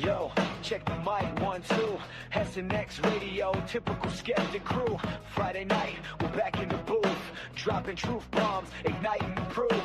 Yo, check the mic, 1, 2. SNXRadio, typical skeptic crew. Friday night, we're back in the booth, dropping truth bombs, igniting the proof.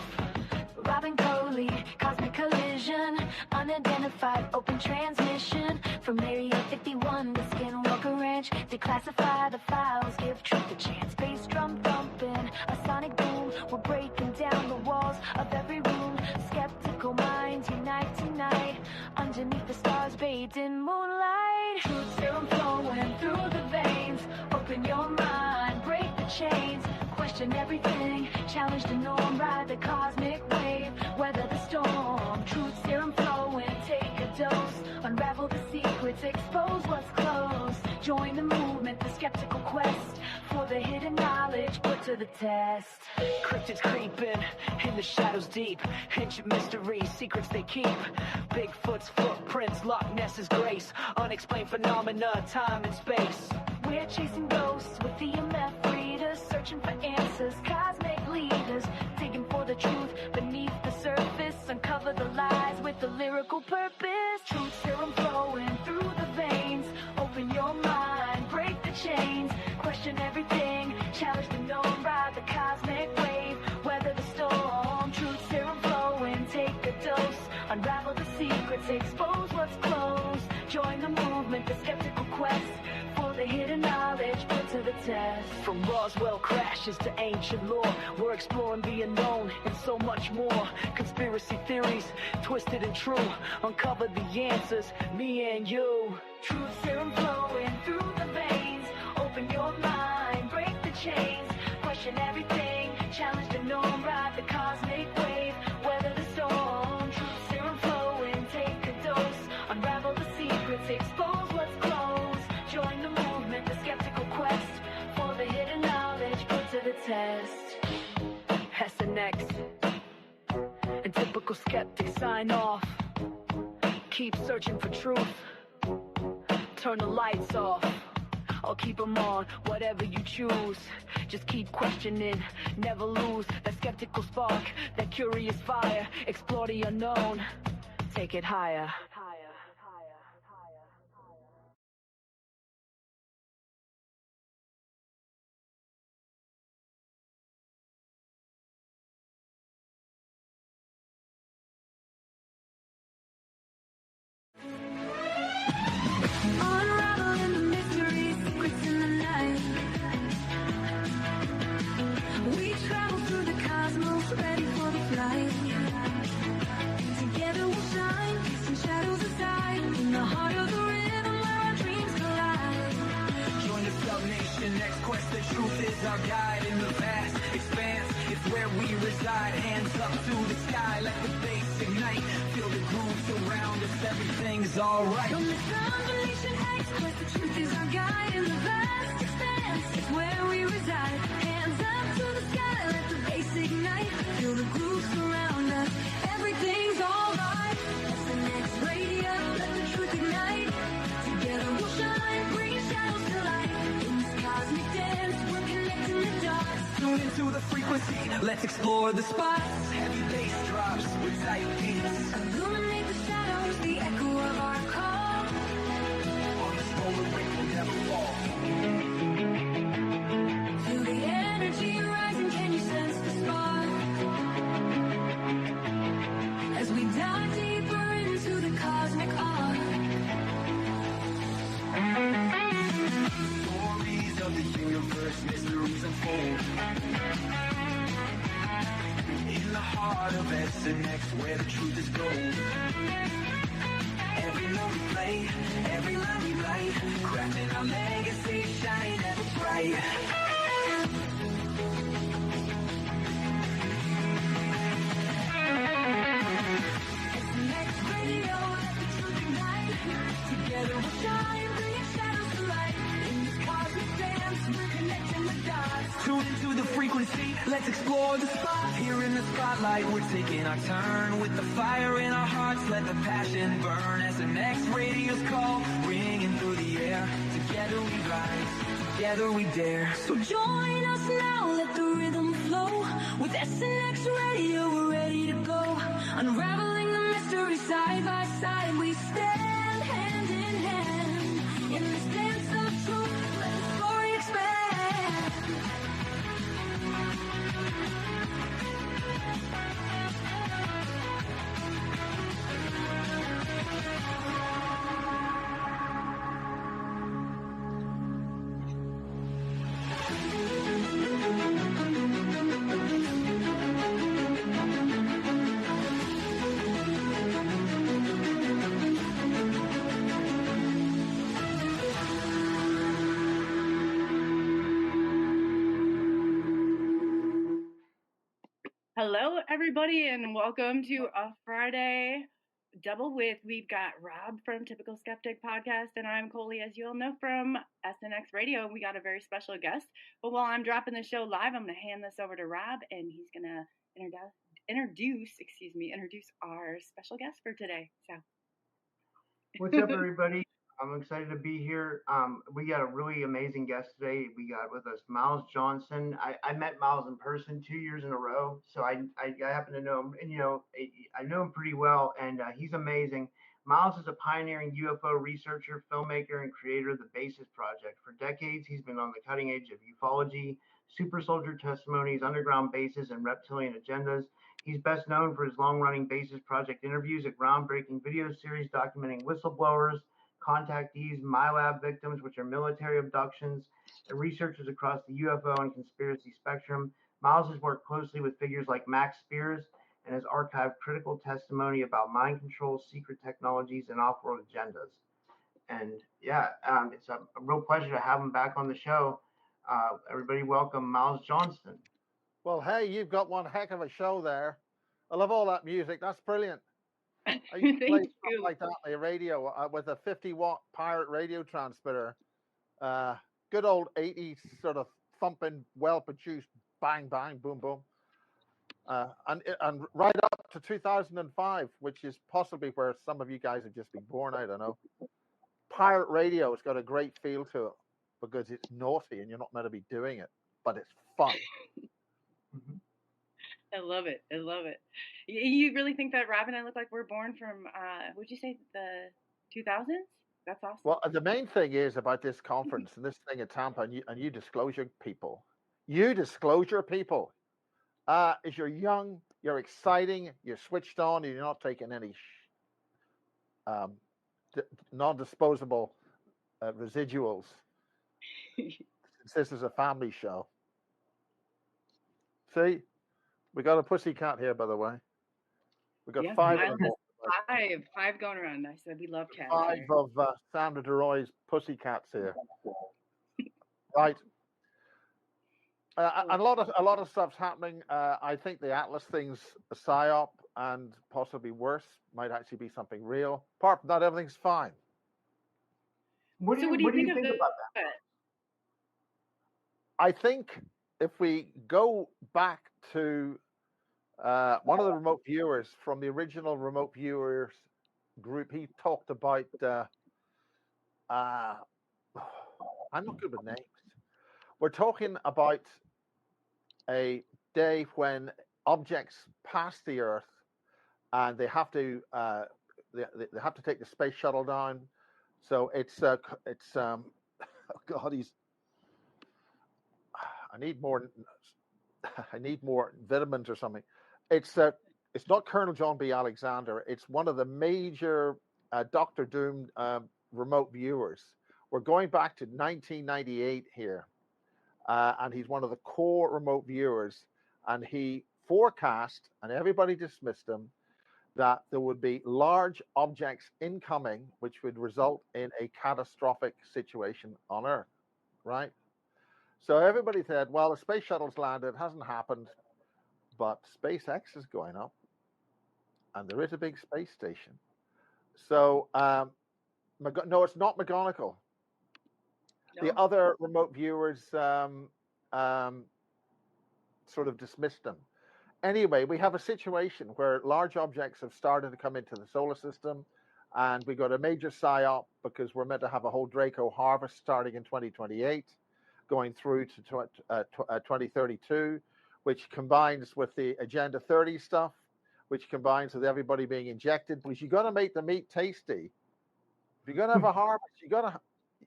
Robin Coley, cosmic collision, unidentified open transmission. From Area 51 to Skinwalker Ranch, declassify the files, give truth a chance. Bass drum thumping, a sonic boom, we're breaking down the walls of every room. Skeptical minds unite tonight, underneath the stars bathed in moonlight. Truth serum flowing through the veins, open your mind, break the chains. Question everything, challenge the norm, ride the cosmic wave, weather the storm. Truth serum flowing, take a dose, unravel the secrets, expose what's closed. Join the movement, the skeptical quest, for the hidden knowledge put to the test. Cryptids creeping, in the shadows deep, ancient mysteries, secrets they keep. Bigfoot's footprints, Loch Ness's grace, unexplained phenomena, time and space. We're chasing ghosts with EMF readers, searching for answers, cosmic leaders, digging for the truth beneath the surface, uncover the lies with the lyrical purpose. Truth serum flowing through the veins, open your mind, break the chains, question everything, challenge the norm, ride the cosmic wave, weather the storm. Truth serum flowing, take a dose, unravel the secrets, expose what's closed. Join the movement, the skeptical quest, for the hidden knowledge put to the test. From Roswell crashes to ancient lore, we're exploring the unknown and so much more. Conspiracy theories, twisted and true, uncover the answers, me and you. Truth serum flowing through the veins, open your mind, break the chains, question everything, challenge the norm, ride the cosmic wave, weather the storm. Truth serum flowing, take a dose, unravel the secrets, expose what's closed. Join the movement, the skeptical quest, for the hidden knowledge put to the test. SNX and typical skeptics sign off. Keep searching for truth. Turn the lights off. I'll keep them on, whatever you choose. Just keep questioning, never lose that skeptical spark, that curious fire. Explore the unknown, take it higher. Unraveling the mysteries, secrets in the night. We travel through the cosmos, ready for the flight. Together we'll shine, casting shadows aside, in the heart of the rhythm where our dreams collide. Join the Sub-Nation, next quest, the truth is our guide. In the vast expanse, it's where we reside. Hands up to the sky, let the bass ignite. Feel the groove surround us, everything's alright. From the Sub-Nation X quest, the truth is our guide. In the vast expanse, it's where we reside. Hands up to the sky, let the bass ignite. Feel the groove surround us, everything's alright. SNXRadio, let the truth ignite. Together we'll shine, bringing shadows to light. In this cosmic dance, we're connecting the dots. Tune into the frequency, let's explore the spots. Heavy bass drops with tight beats. Illuminate the shadows, the echo of our call. On this roller wing will never fall. Feel the energy rising, can you sense the spark? As we dive deeper into the cosmic arc. Stories of the universe, mysteries unfold. In the heart of SNX, where the truth is gold. Every note we play, every line we write, crafting our legacy, shining ever bright. SNXRadio, let the truth ignite. Together we'll shine, bringing shadows to light. In this cosmic dance, we're connecting the dots. Tune into the frequency, let's explore the spots. Here in the spotlight, we're taking our turn. With the fire in our hearts, let the passion burn. SNXRadio's call, ringing through the air. Together we rise, together we dare. So join us now, let the rhythm flow. With SNXRadio, we're ready to go. Unraveling the mystery side by side, we stand. In this dance of truth, let the story expand. Hello, everybody, and welcome to a Friday double with. We've got Rob from Typical Skeptic Podcast, and I'm Coley, as you all know, from SNXRadio. We got a very special guest. But while I'm dropping the show live, I'm going to hand this over to Rob, and he's going to introduce our special guest for today. So, what's up, everybody? I'm excited to be here. We got a really amazing guest today. We got with us Miles Johnston. I met Miles in person 2 years in a row, so I happen to know him, and I know him pretty well, and he's amazing. Miles is a pioneering UFO researcher, filmmaker, and creator of the Basis Project. For decades, he's been on the cutting edge of ufology, super soldier testimonies, underground bases, and reptilian agendas. He's best known for his long-running Basis Project interviews, a groundbreaking video series documenting whistleblowers, contactees, MyLab victims, which are military abductions, and researchers across the UFO and conspiracy spectrum. Miles has worked closely with figures like Max Spears and has archived critical testimony about mind control, secret technologies, and off-world agendas. And it's a real pleasure to have him back on the show. Everybody welcome Miles Johnston. Well, hey, you've got one heck of a show there. I love all that music. That's brilliant. I used to play stuff like that on the radio with a 50-watt pirate radio transmitter. Good old 80s sort of thumping, well-produced bang, bang, boom, boom. And right up to 2005, which is possibly where some of you guys have just been born, I don't know. Pirate radio has got a great feel to it because it's naughty and you're not meant to be doing it, but it's fun. Mm-hmm. I love it. I love it. You really think that Rob and I look like we're born from, would you say the 2000s? That's awesome. Well, the main thing is about this conference and this thing at Tampa, and you disclosure people. You disclosure people. Is you're young, you're exciting, you're switched on, and you're not taking any non-disposable residuals. This is a family show. See? We got a pussycat here, by the way. We got five going around. I said we love cats. Five of Sandra DeRoy's pussycats here. Right. A lot of stuff's happening. I think the Atlas thing's a psyop, and possibly worse, might actually be something real. Apart from that, everything's fine. What do you think about that? I think if we go back to one of the remote viewers from the original remote viewers group, he talked about, I'm not good with names. We're talking about a day when objects pass the Earth and they have to take the space shuttle down. So it's oh God, I need more vitamins or something. It's not Colonel John B. Alexander. It's one of the major Dr. Doom remote viewers. We're going back to 1998 here, and he's one of the core remote viewers. And he forecast, and everybody dismissed him, that there would be large objects incoming, which would result in a catastrophic situation on Earth, right? So everybody said, well, the space shuttle's landed, it hasn't happened, but SpaceX is going up, and there is a big space station. So, no, it's not McGonagall. No. The other remote viewers sort of dismissed them. Anyway, we have a situation where large objects have started to come into the solar system, and we got a major psyop because we're meant to have a whole Draco harvest starting in 2028. Going through to 2032, which combines with the Agenda 30 stuff, which combines with everybody being injected. Because you got to make the meat tasty. If you're going to have a harvest, you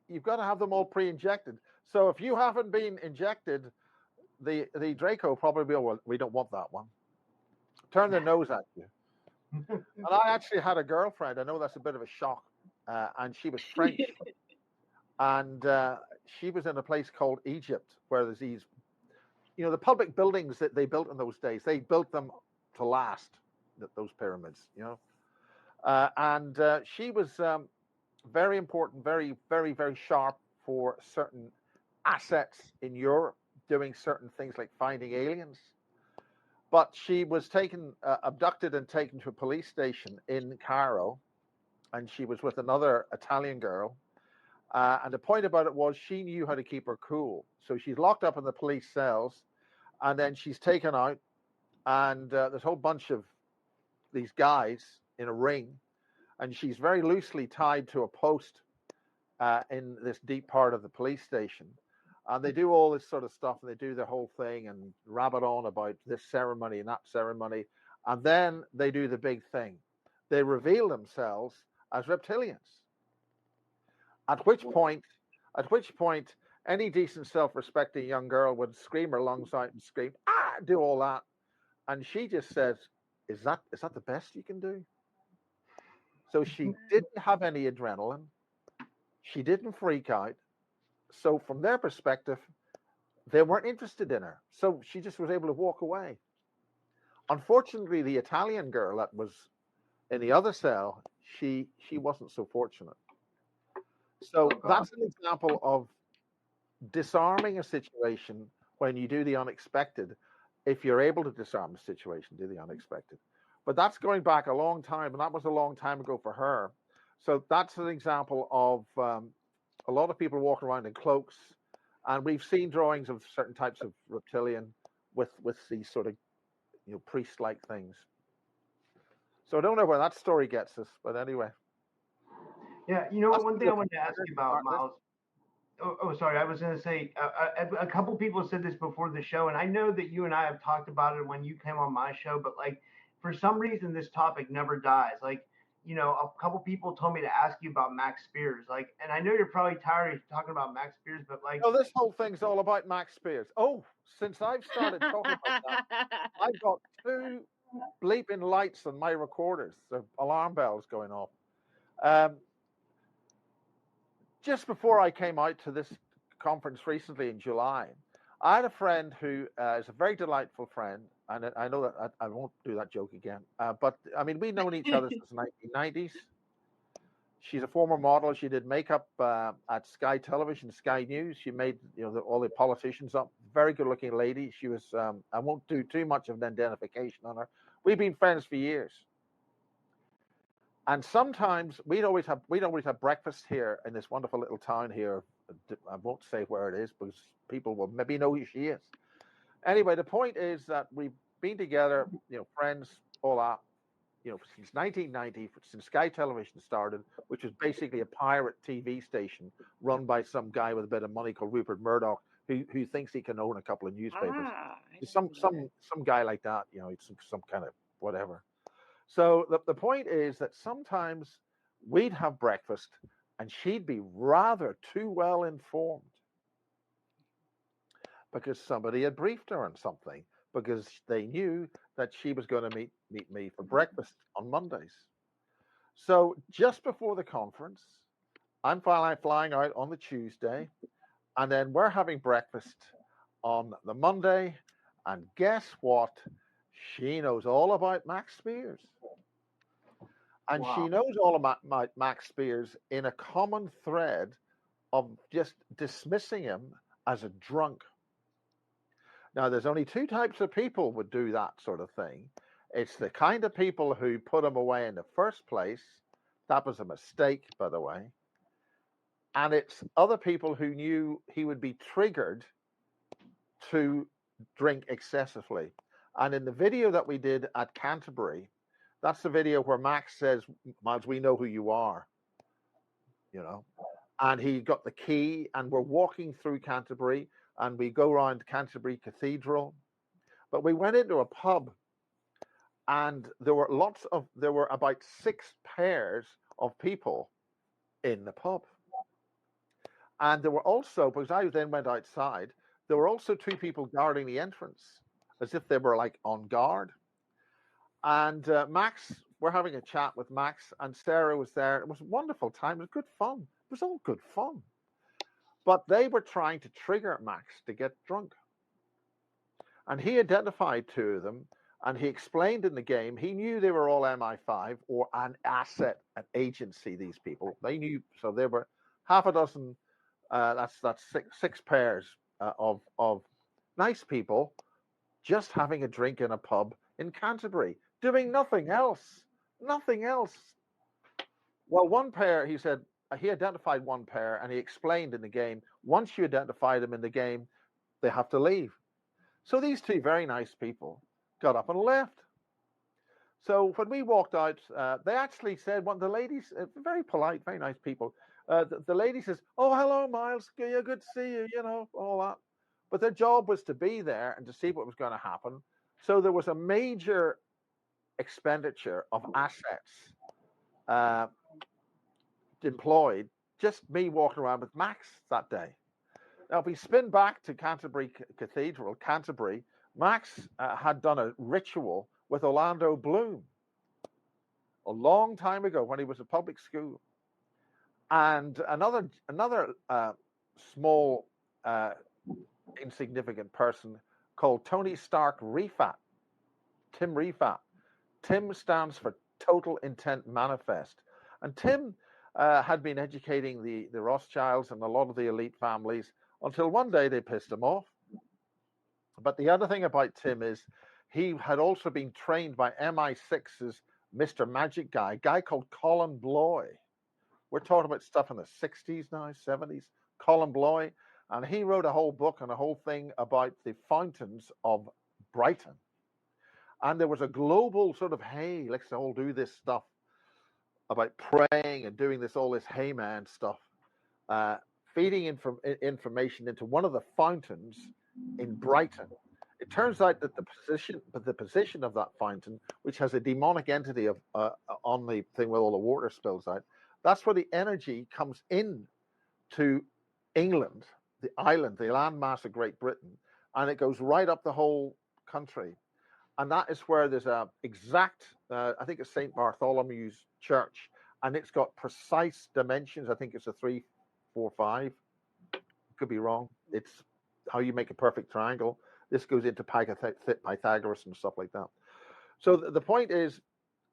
you've got to have them all pre-injected. So if you haven't been injected, the Draco probably will, well, we don't want that one. Turn their nose at you. And I actually had a girlfriend. I know that's a bit of a shock, and she was French, and she was in a place called Egypt, where there's these, the public buildings that they built in those days. They built them to last, those pyramids, and she was very important, very, very, very sharp for certain assets in Europe, doing certain things like finding aliens. But she was abducted and taken to a police station in Cairo, and she was with another Italian girl. And the point about it was she knew how to keep her cool. So she's locked up in the police cells, and then she's taken out, and there's a whole bunch of these guys in a ring, and she's very loosely tied to a post in this deep part of the police station. And they do all this sort of stuff, and they do their whole thing and rabbit on about this ceremony and that ceremony. And then they do the big thing. They reveal themselves as reptilians. At which point, any decent, self-respecting young girl would scream her lungs out and scream, do all that. And she just says, is that the best you can do? So she didn't have any adrenaline. She didn't freak out. So from their perspective, they weren't interested in her. So she just was able to walk away. Unfortunately, the Italian girl that was in the other cell, she wasn't so fortunate. So that's an example of disarming a situation when you do the unexpected. If you're able to disarm the situation, do the unexpected. But that's going back a long time, and that was a long time ago for her. So that's an example of a lot of people walking around in cloaks, and we've seen drawings of certain types of reptilian with these sort of priest-like things. So I don't know where that story gets us, but anyway. Yeah, one thing I wanted to ask you about, Miles. Sorry, I was going to say a couple people said this before the show, and I know that you and I have talked about it when you came on my show, but like for some reason this topic never dies. Like, a couple people told me to ask you about Max Spears, like, and I know you're probably tired of talking about Max Spears, but like, this whole thing's all about Max Spears. Oh, since I've started talking about that, I've got 2 bleeping lights on my recorders, the alarm bells going off. Just before I came out to this conference recently in July, I had a friend who is a very delightful friend, and I know that I won't do that joke again. But I mean, we've known each other since the 1990s. She's a former model. She did makeup at Sky Television, Sky News. She made all the politicians up. Very good-looking lady. She was. I won't do too much of an identification on her. We've been friends for years. And sometimes we'd always have breakfast here in this wonderful little town here. I won't say where it is because people will maybe know who she is. Anyway, the point is that we've been together, friends, all that, since 1990, since Sky Television started, which was basically a pirate TV station run by some guy with a bit of money called Rupert Murdoch, who thinks he can own a couple of newspapers. Some guy like that, some kind of whatever. So the point is that sometimes we'd have breakfast and she'd be rather too well informed because somebody had briefed her on something, because they knew that she was going to meet me for breakfast on Mondays. So just before the conference, I'm flying out on the Tuesday, and then we're having breakfast on the Monday, and guess what? She knows all about Max Spears. And wow. She knows all about Max Spears in a common thread of just dismissing him as a drunk. Now, there's only 2 types of people would do that sort of thing. It's the kind of people who put him away in the first place. That was a mistake, by the way. And it's other people who knew he would be triggered to drink excessively. And in the video that we did at Canterbury, that's the video where Max says, Miles, we know who you are, and he got the key, and we're walking through Canterbury, and we go around Canterbury Cathedral, but we went into a pub, and there were about 6 pairs of people in the pub. And there were also, because I then went outside, there were also two people guarding the entrance, as if they were like on guard. And Max, we're having a chat with Max, and Sarah was there. It was a wonderful time. It was good fun. It was all good fun. But they were trying to trigger Max to get drunk. And he identified two of them, and he explained in the game, he knew they were all MI5 or an asset, an agency, these people. They knew, so there were half a dozen, that's six pairs of nice people just having a drink in a pub in Canterbury, doing nothing else. Nothing else. Well, one pair, he said, he identified one pair, and he explained in the game, once you identify them in the game, they have to leave. So these two very nice people got up and left. So when we walked out, they actually said, one of the ladies, very polite, very nice people, the lady says, "Oh, hello, Miles. Yeah, good to see you," all that. But their job was to be there and to see what was going to happen. So there was a major expenditure of assets employed, just me walking around with Max that day. Now, if we spin back to Canterbury Cathedral, Canterbury, Max had done a ritual with Orlando Bloom a long time ago when he was at public school. And another small, insignificant person called Tony Stark Refat, Tim Refat. Tim stands for Total Intent Manifest. And Tim had been educating the Rothschilds and a lot of the elite families until one day they pissed him off. But the other thing about Tim is he had also been trained by MI6's Mr. Magic guy, a guy called Colin Bloy. We're talking about stuff in the 60s now, 70s. Colin Bloy. And he wrote a whole book and a whole thing about the fountains of Brighton. And there was a global sort of, hey, let's all do this stuff about praying and doing all this hey man stuff, feeding information into one of the fountains in Brighton. It turns out that the position of that fountain, which has a demonic entity on the thing where all the water spills out, that's where the energy comes in to England, the island, the landmass of Great Britain, and it goes right up the whole country. And that is where there's a exact, I think it's St. Bartholomew's Church, and it's got precise dimensions. I think it's a 3, 4, 5. Could be wrong. It's how you make a perfect triangle. This goes into Pythagoras and stuff like that. So the point is,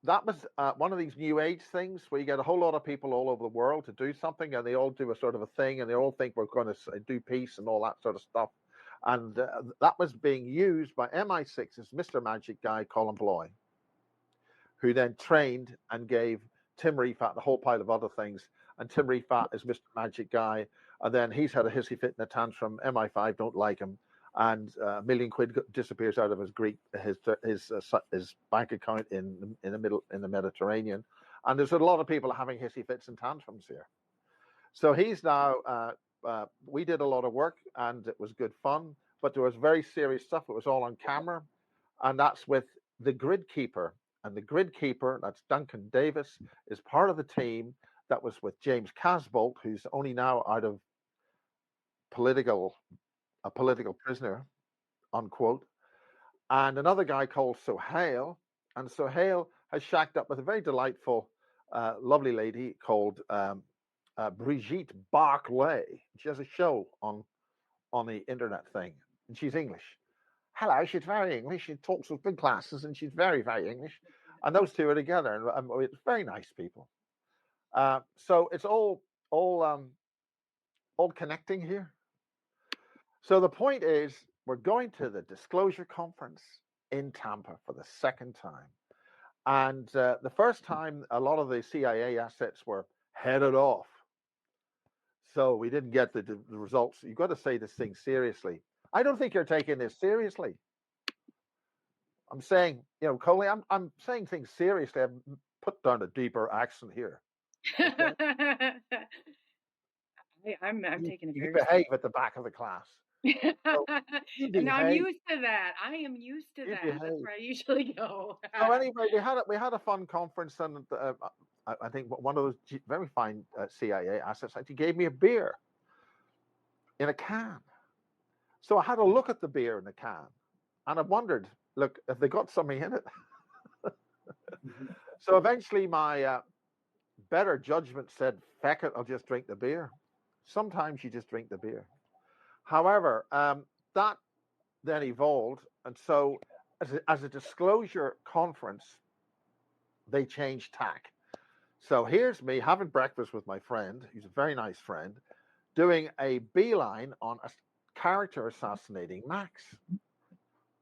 that was one of these new age things where you get a whole lot of people all over the world to do something, and they all do a sort of a thing, and they all think we're going to do peace and all that sort of stuff. And that was being used by MI6's Mr. Magic guy, Colin Bloy, who then trained and gave Tim Refat a whole pile of other things. And Tim Refat is Mr. Magic guy. And then he's had a hissy fit and a tantrum. MI5 don't like him. And £1 million disappears out of his bank account in the Mediterranean. And there's a lot of people having hissy fits and tantrums here. So he's now, we did a lot of work and it was good fun, but there was very serious stuff. It was all on camera. And that's with the Grid Keeper. And the Grid Keeper, that's Duncan Davis, is part of the team that was with James Casbolt, who's only now out of a political prisoner, unquote. And another guy called Sohail. And Sohail has shacked up with a very delightful, lovely lady called Brigitte Barclay. She has a show on the internet thing, and she's English. Hello, she's very English. She talks with big classes, and she's very, very English. And those two are together, and it's very nice people. So it's all connecting here. So the point is, we're going to the Disclosure Conference in Tampa for the second time. And the first time, a lot of the CIA assets were headed off. So we didn't get the results. You've got to say this thing seriously. I don't think you're taking this seriously. I'm saying, Coley, I'm saying things seriously. I've put down a deeper accent here. Okay? I'm taking it very You behave at the back of the class. So and I'm used to that. I am used to that. Behave. That's where I usually go. So anyway, we had a fun conference, and I think one of those very fine CIA assets actually gave me a beer. in a can. So I had a look at the beer in the can, and I wondered, look, have they got something in it? So eventually my better judgment said, feck it, I'll just drink the beer. Sometimes you just drink the beer. However, that then evolved, and so as a disclosure conference, they changed tack. So here's me having breakfast with my friend, who's a very nice friend, doing a beeline on a character assassinating Max.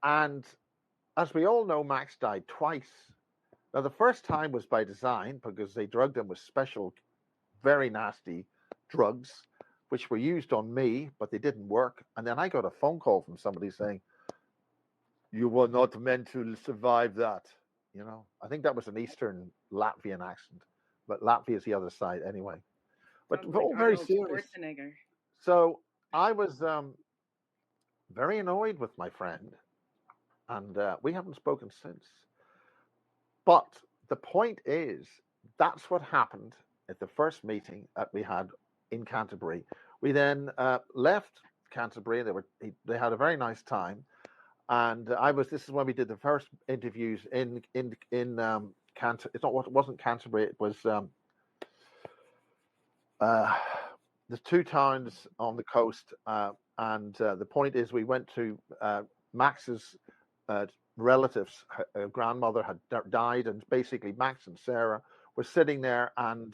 And as we all know, Max died twice. Now, the first time was by design because they drugged him with special, very nasty drugs, which were used on me, but they didn't work. And then I got a phone call from somebody saying, you were not meant to survive that. You know, I think that was an Eastern Latvian accent, but Latvia is the other side anyway. But all very serious. So I was very annoyed with my friend, and we haven't spoken since. But the point is, that's what happened at the first meeting that we had in Canterbury. We then left Canterbury. They had a very nice time, and this is when we did the first interviews in Canterbury. It wasn't Canterbury. It was the two towns on the coast. And the point is, we went to Max's relatives. Her grandmother had died, and basically Max and Sarah were sitting there, and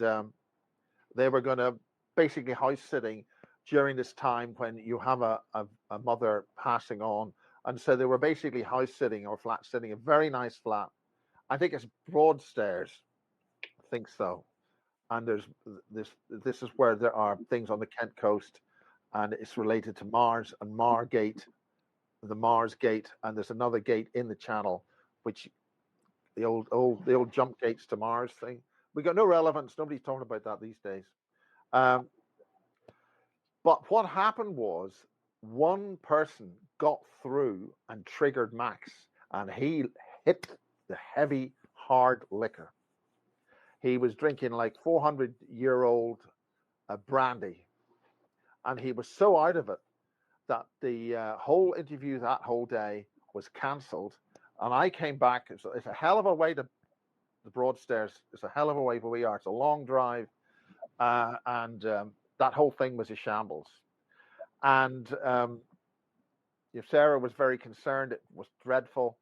they were going to basically house sitting during this time when you have a mother passing on. And so they were basically house sitting or flat sitting, a very nice flat. I think it's Broadstairs. I think so. And there's this is where there are things on the Kent coast, and it's related to Mars and Margate, the Mars Gate, and there's another gate in the channel, which the old jump gates to Mars thing. We got no relevance. Nobody's talking about that these days. But what happened was one person got through and triggered Max, and he hit the heavy, hard liquor. He was drinking like 400-year-old brandy, and he was so out of it that the whole interview that whole day was cancelled. And I came back. It's a hell of a way to the Broadstairs. It's a hell of a way where we are. It's a long drive, and that whole thing was a shambles. And Sarah was very concerned. It was dreadful.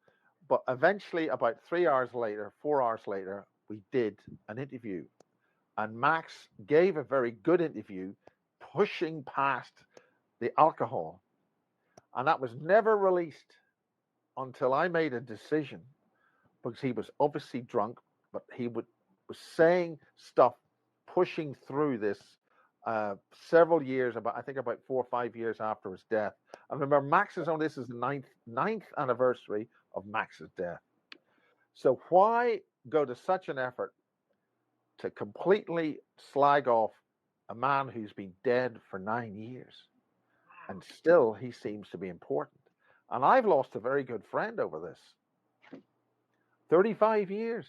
But eventually, about 4 hours later, we did an interview. And Max gave a very good interview, pushing past the alcohol. And that was never released until I made a decision, because he was obviously drunk, but he was saying stuff, pushing through this several years, about 4 or 5 years after his death. And remember, this is the ninth anniversary of Max's death. So why go to such an effort to completely slag off a man who's been dead for 9 years? And still he seems to be important. And I've lost a very good friend over this. 35 years.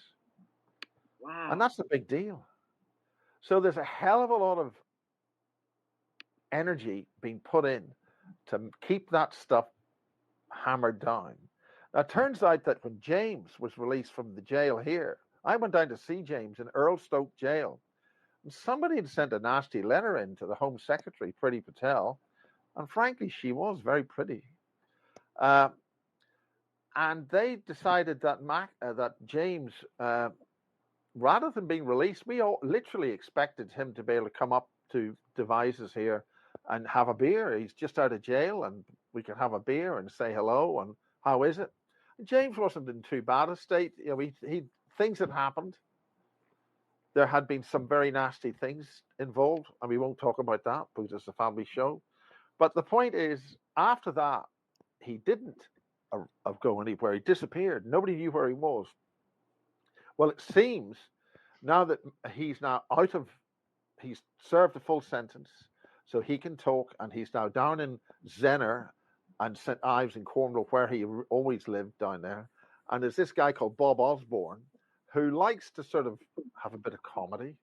Wow. And that's a big deal. So there's a hell of a lot of energy being put in to keep that stuff hammered down. Now, it turns out that when James was released from the jail here, I went down to see James in Earlstoke jail. And somebody had sent a nasty letter in to the Home Secretary, Priti Patel. And frankly, she was very pretty. And they decided that that James, rather than being released, we all literally expected him to be able to come up to Devizes here and have a beer. He's just out of jail, and we can have a beer and say hello and how is it? And James wasn't in too bad a state. You know, he things had happened. There had been some very nasty things involved, and we won't talk about that because it's a family show. But the point is, after that, he didn't go anywhere. He disappeared. Nobody knew where he was. Well, it seems now that he's served a full sentence, so he can talk, and he's now down in Zenner and St. Ives in Cornwall, where he always lived down there. And there's this guy called Bob Osborne, who likes to sort of have a bit of comedy.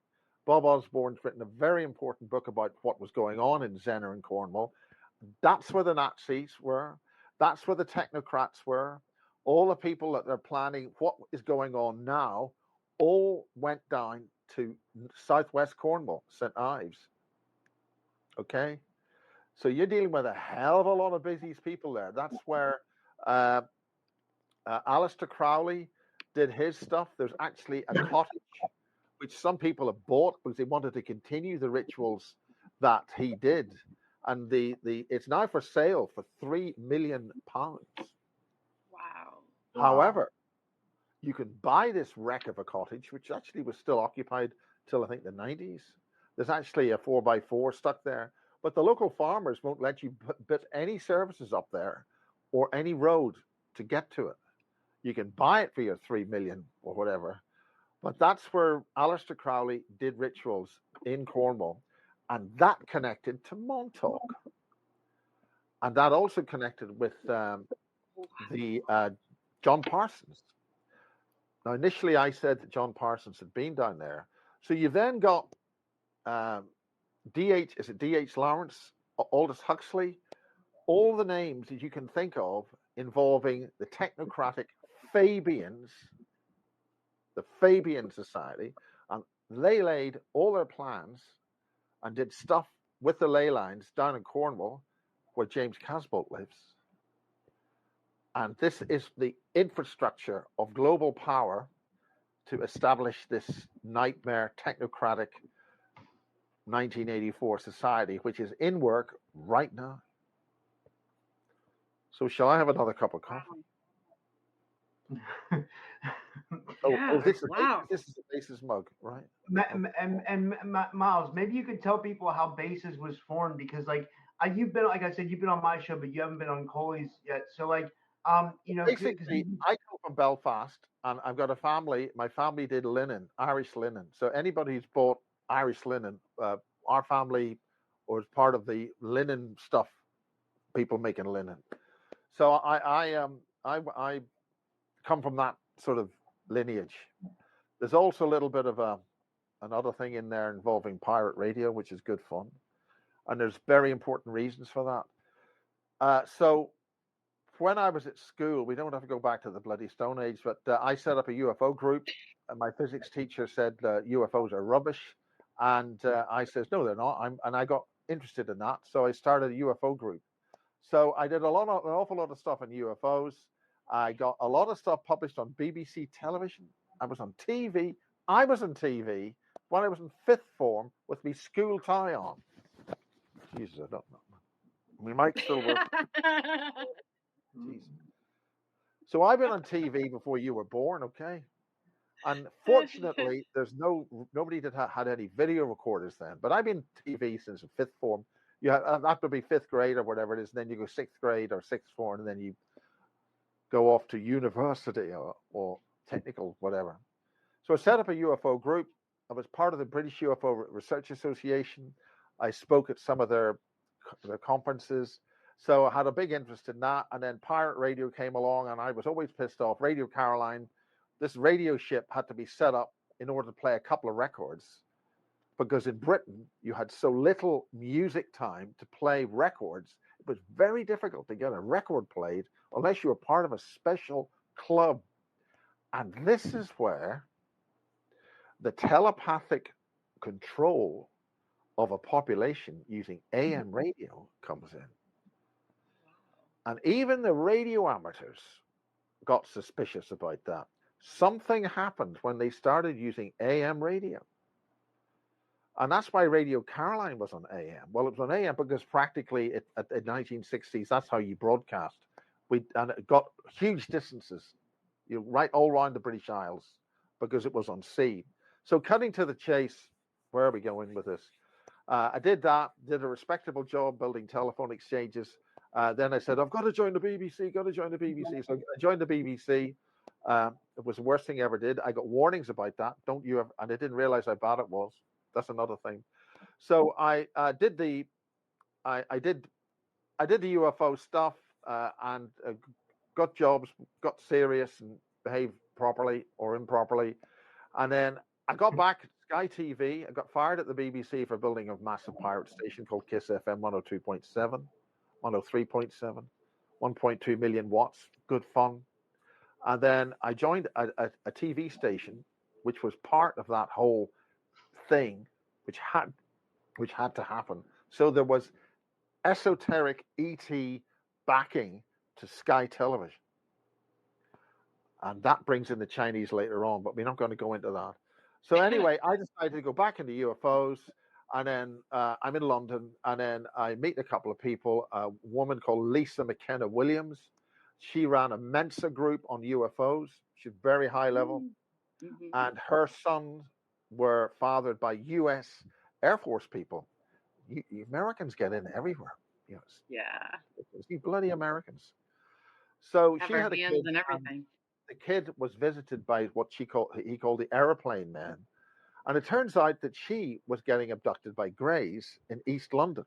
Bob Osborne's written a very important book about what was going on in Zenner in Cornwall. That's where the Nazis were. That's where the technocrats were. All the people that are planning what is going on now all went down to southwest Cornwall, St. Ives. Okay? So you're dealing with a hell of a lot of busy people there. That's where Aleister Crowley did his stuff. There's actually a cottage which some people have bought because they wanted to continue the rituals that he did. And it's now for sale for £3 million. Wow. However, you can buy this wreck of a cottage, which actually was still occupied till I think the 90s. There's actually a 4x4 stuck there. But the local farmers won't let you put any services up there or any road to get to it. You can buy it for your $3 million or whatever. But that's where Aleister Crowley did rituals in Cornwall. And that connected to Montauk. And that also connected with the John Parsons. Now, initially I said that John Parsons had been down there. So you then got D.H. Lawrence, Aldous Huxley, all the names that you can think of involving the technocratic Fabians, the Fabian Society, and they laid all their plans and did stuff with the ley lines down in Cornwall, where James Casbolt lives. And this is the infrastructure of global power to establish this nightmare technocratic 1984 society, which is in work right now. So shall I have another cup of coffee? This is the Basis mug, right? And Miles, maybe you could tell people how Basis was formed, because you've been, like I said, you've been on my show, but you haven't been on Coley's yet. So basically, I come from Belfast, and I've got a family. My family did linen, Irish linen. So anybody who's bought Irish linen, our family was part of the linen stuff, people making linen. So I come from that sort of lineage. There's also a little bit of another thing in there involving pirate radio, which is good fun, and there's very important reasons for that. So when I was at school, we don't have to go back to the bloody Stone Age, but I set up a UFO group, and my physics teacher said UFOs are rubbish, and I says no, they're not. And I got interested in that, so I started a UFO group. So I did an awful lot of stuff in UFOs. I got a lot of stuff published on BBC television. I was on TV. I was on TV when I was in 5th form with my school tie on. Jesus, I don't know. My mic still works. So I've been on TV before you were born, okay? And fortunately, there's nobody that had any video recorders then. But I've been TV since 5th form. You have to be 5th grade or whatever it is, and then you go 6th grade or 6th form, and then you go off to university or technical whatever. So I set up a UFO group. I was part of the British UFO Research Association. I spoke at some of their conferences. So I had a big interest in that. And then pirate radio came along, and I was always pissed off. Radio Caroline, this radio ship had to be set up in order to play a couple of records, because in Britain, you had so little music time to play records. It was very difficult to get a record played unless you were part of a special club. And this is where the telepathic control of a population using AM radio comes in. And even the radio amateurs got suspicious about that. Something happened when they started using AM radio. And that's why Radio Caroline was on AM. Well, it was on AM because practically in the 1960s, that's how you broadcast. And it got huge distances, right all around the British Isles, because it was on sea. So cutting to the chase, where are we going with this? I did that, did a respectable job building telephone exchanges. Then I said, I've got to join the BBC, So I joined the BBC. It was the worst thing I ever did. I got warnings about that. Don't you ever, and I didn't realize how bad it was. That's another thing. So I did the UFO stuff and got jobs, got serious and behaved properly or improperly. And then I got back to Sky TV. I got fired at the BBC for building a massive pirate station called Kiss FM 102.7. 103.7, 1.2 million watts, good fun. And then I joined a TV station, which was part of that whole thing, which had to happen. So there was esoteric ET backing to Sky Television. And that brings in the Chinese later on, but we're not going to go into that. So anyway, I decided to go back into UFOs, and then I'm in London, and then I meet a couple of people, a woman called Lisa McKenna Williams. She ran a Mensa group on UFOs. She's very high level. Mm-hmm. And her sons were fathered by U.S. Air Force people. You Americans get in everywhere. You know, you bloody Americans. So she had a kid, and everything. The kid was visited by what he called the airplane man. And it turns out that she was getting abducted by Greys in East London.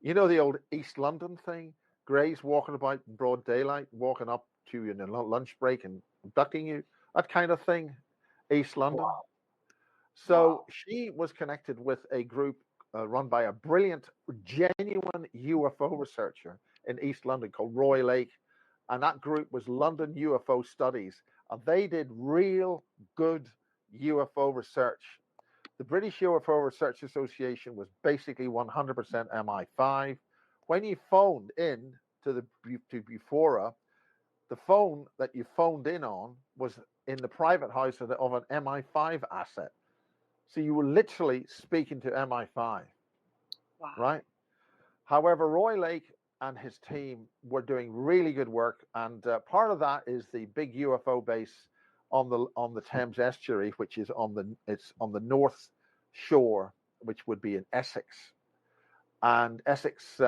You know the old East London thing? Greys walking about in broad daylight, walking up to you in a lunch break and abducting you, that kind of thing, East London. Wow. So she was connected with a group run by a brilliant, genuine UFO researcher in East London called Roy Lake. And that group was London UFO Studies. And they did real good UFO research. The British UFO Research Association was basically 100% MI5. When you phoned in to Bufora, the phone that you phoned in on was in the private house of an MI5 asset. So you were literally speaking to MI5. Wow. Right? However, Roy Lake and his team were doing really good work, and part of that is the big UFO base on the Thames estuary, which is on the north shore, which would be in Essex. And Essex is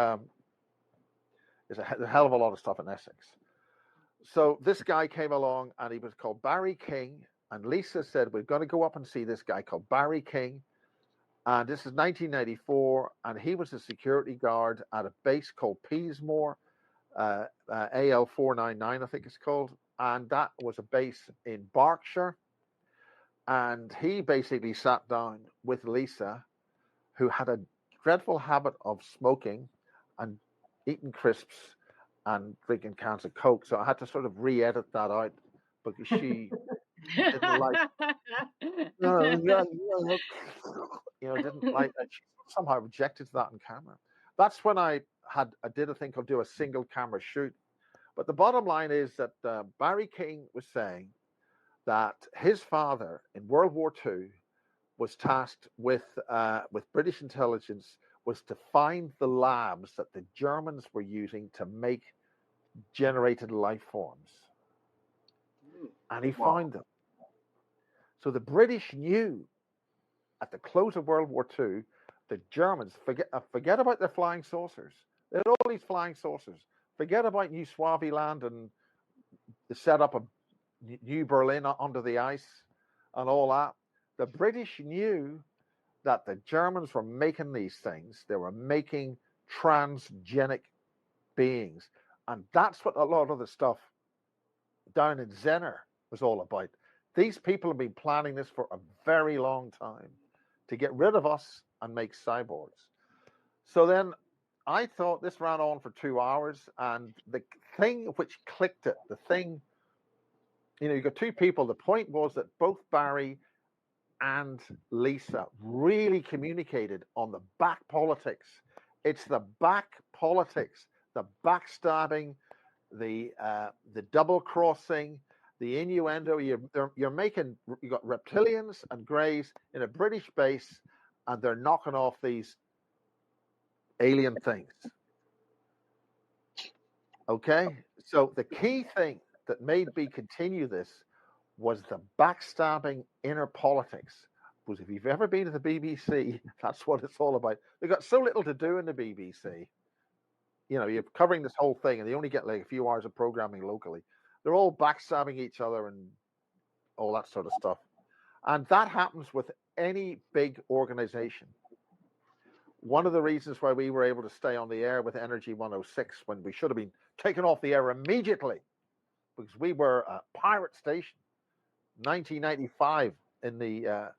a hell of a lot of stuff in Essex. So this guy came along, and he was called Barry King. And Lisa said, we're going to go up and see this guy called Barry King. And this is 1994, and he was a security guard at a base called Peasmore, AL499, I think it's called. And that was a base in Berkshire. And he basically sat down with Lisa, who had a dreadful habit of smoking and eating crisps and drinking cans of Coke. So I had to sort of re-edit that out because she didn't like didn't like that. She somehow rejected that on camera. That's when I did a thing called do a single camera shoot. But the bottom line is that Barry King was saying that his father in World War II was tasked with British intelligence was to find the labs that the Germans were using to make generated life forms. And he found them. So the British knew at the close of World War II, the Germans, forget about their flying saucers. They had all these flying saucers. Forget about New Swaziland and the setup of New Berlin under the ice and all that. The British knew that the Germans were making these things. They were making transgenic beings. And that's what a lot of the stuff down in Zenner was all about. These people have been planning this for a very long time to get rid of us and make cyborgs. So then I thought this ran on for 2 hours, and the thing which clicked it, the thing, you got two people. The point was that both Barry and Lisa really communicated on the back politics. It's the back politics, the backstabbing, the double crossing, the innuendo. You got reptilians and Greys in a British base, and they're knocking off these alien things. Okay, so the key thing that made me continue this was the backstabbing inner politics. Because if you've ever been to the BBC, that's what it's all about. They've got so little to do in the BBC. You're covering this whole thing, and they only get like a few hours of programming locally. They're all backstabbing each other and all that sort of stuff. And that happens with any big organization. One of the reasons why we were able to stay on the air with Energy 106 when we should have been taken off the air immediately, because we were a pirate station, 1995 in the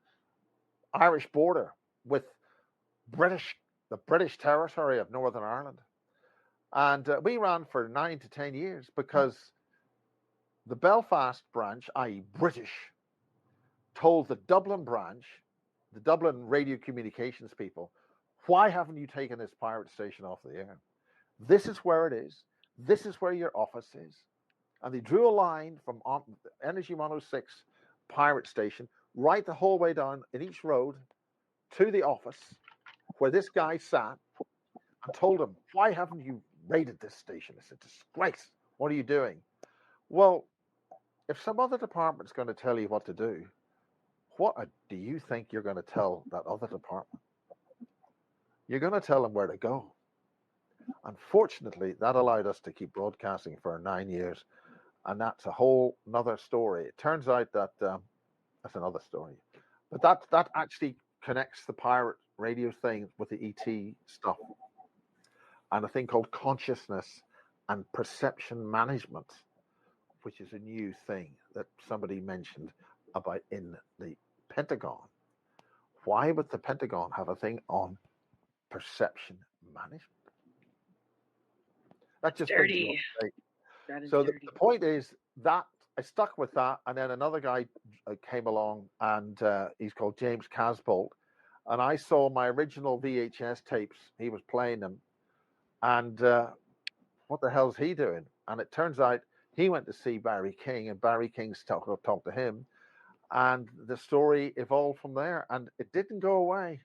Irish border with the British territory of Northern Ireland. And we ran for 9 to 10 years because the Belfast branch, i.e. British, told the Dublin branch, the Dublin radio communications people, why haven't you taken this pirate station off the air? This is where it is. This is where your office is. And they drew a line from Energy 106 pirate station right the whole way down in each road to the office where this guy sat and told him, why haven't you raided this station? It's a disgrace. What are you doing? Well, if some other department's going to tell you what to do, what do you think you're going to tell that other department? You're going to tell them where to go. Unfortunately, that allowed us to keep broadcasting for 9 years, and that's a whole another story. It turns out that that's another story, but that actually connects the pirate radio thing with the ET stuff and a thing called consciousness and perception management, which is a new thing that somebody mentioned about in the Pentagon. Why would the Pentagon have a thing on perception management? That just dirty. So the point is that I stuck with that, and then another guy came along, and he's called James Casbolt, and I saw my original VHS tapes. He was playing them, and what the hell's he doing? And it turns out he went to see Barry King, and Barry King's talked to him, and the story evolved from there, and it didn't go away.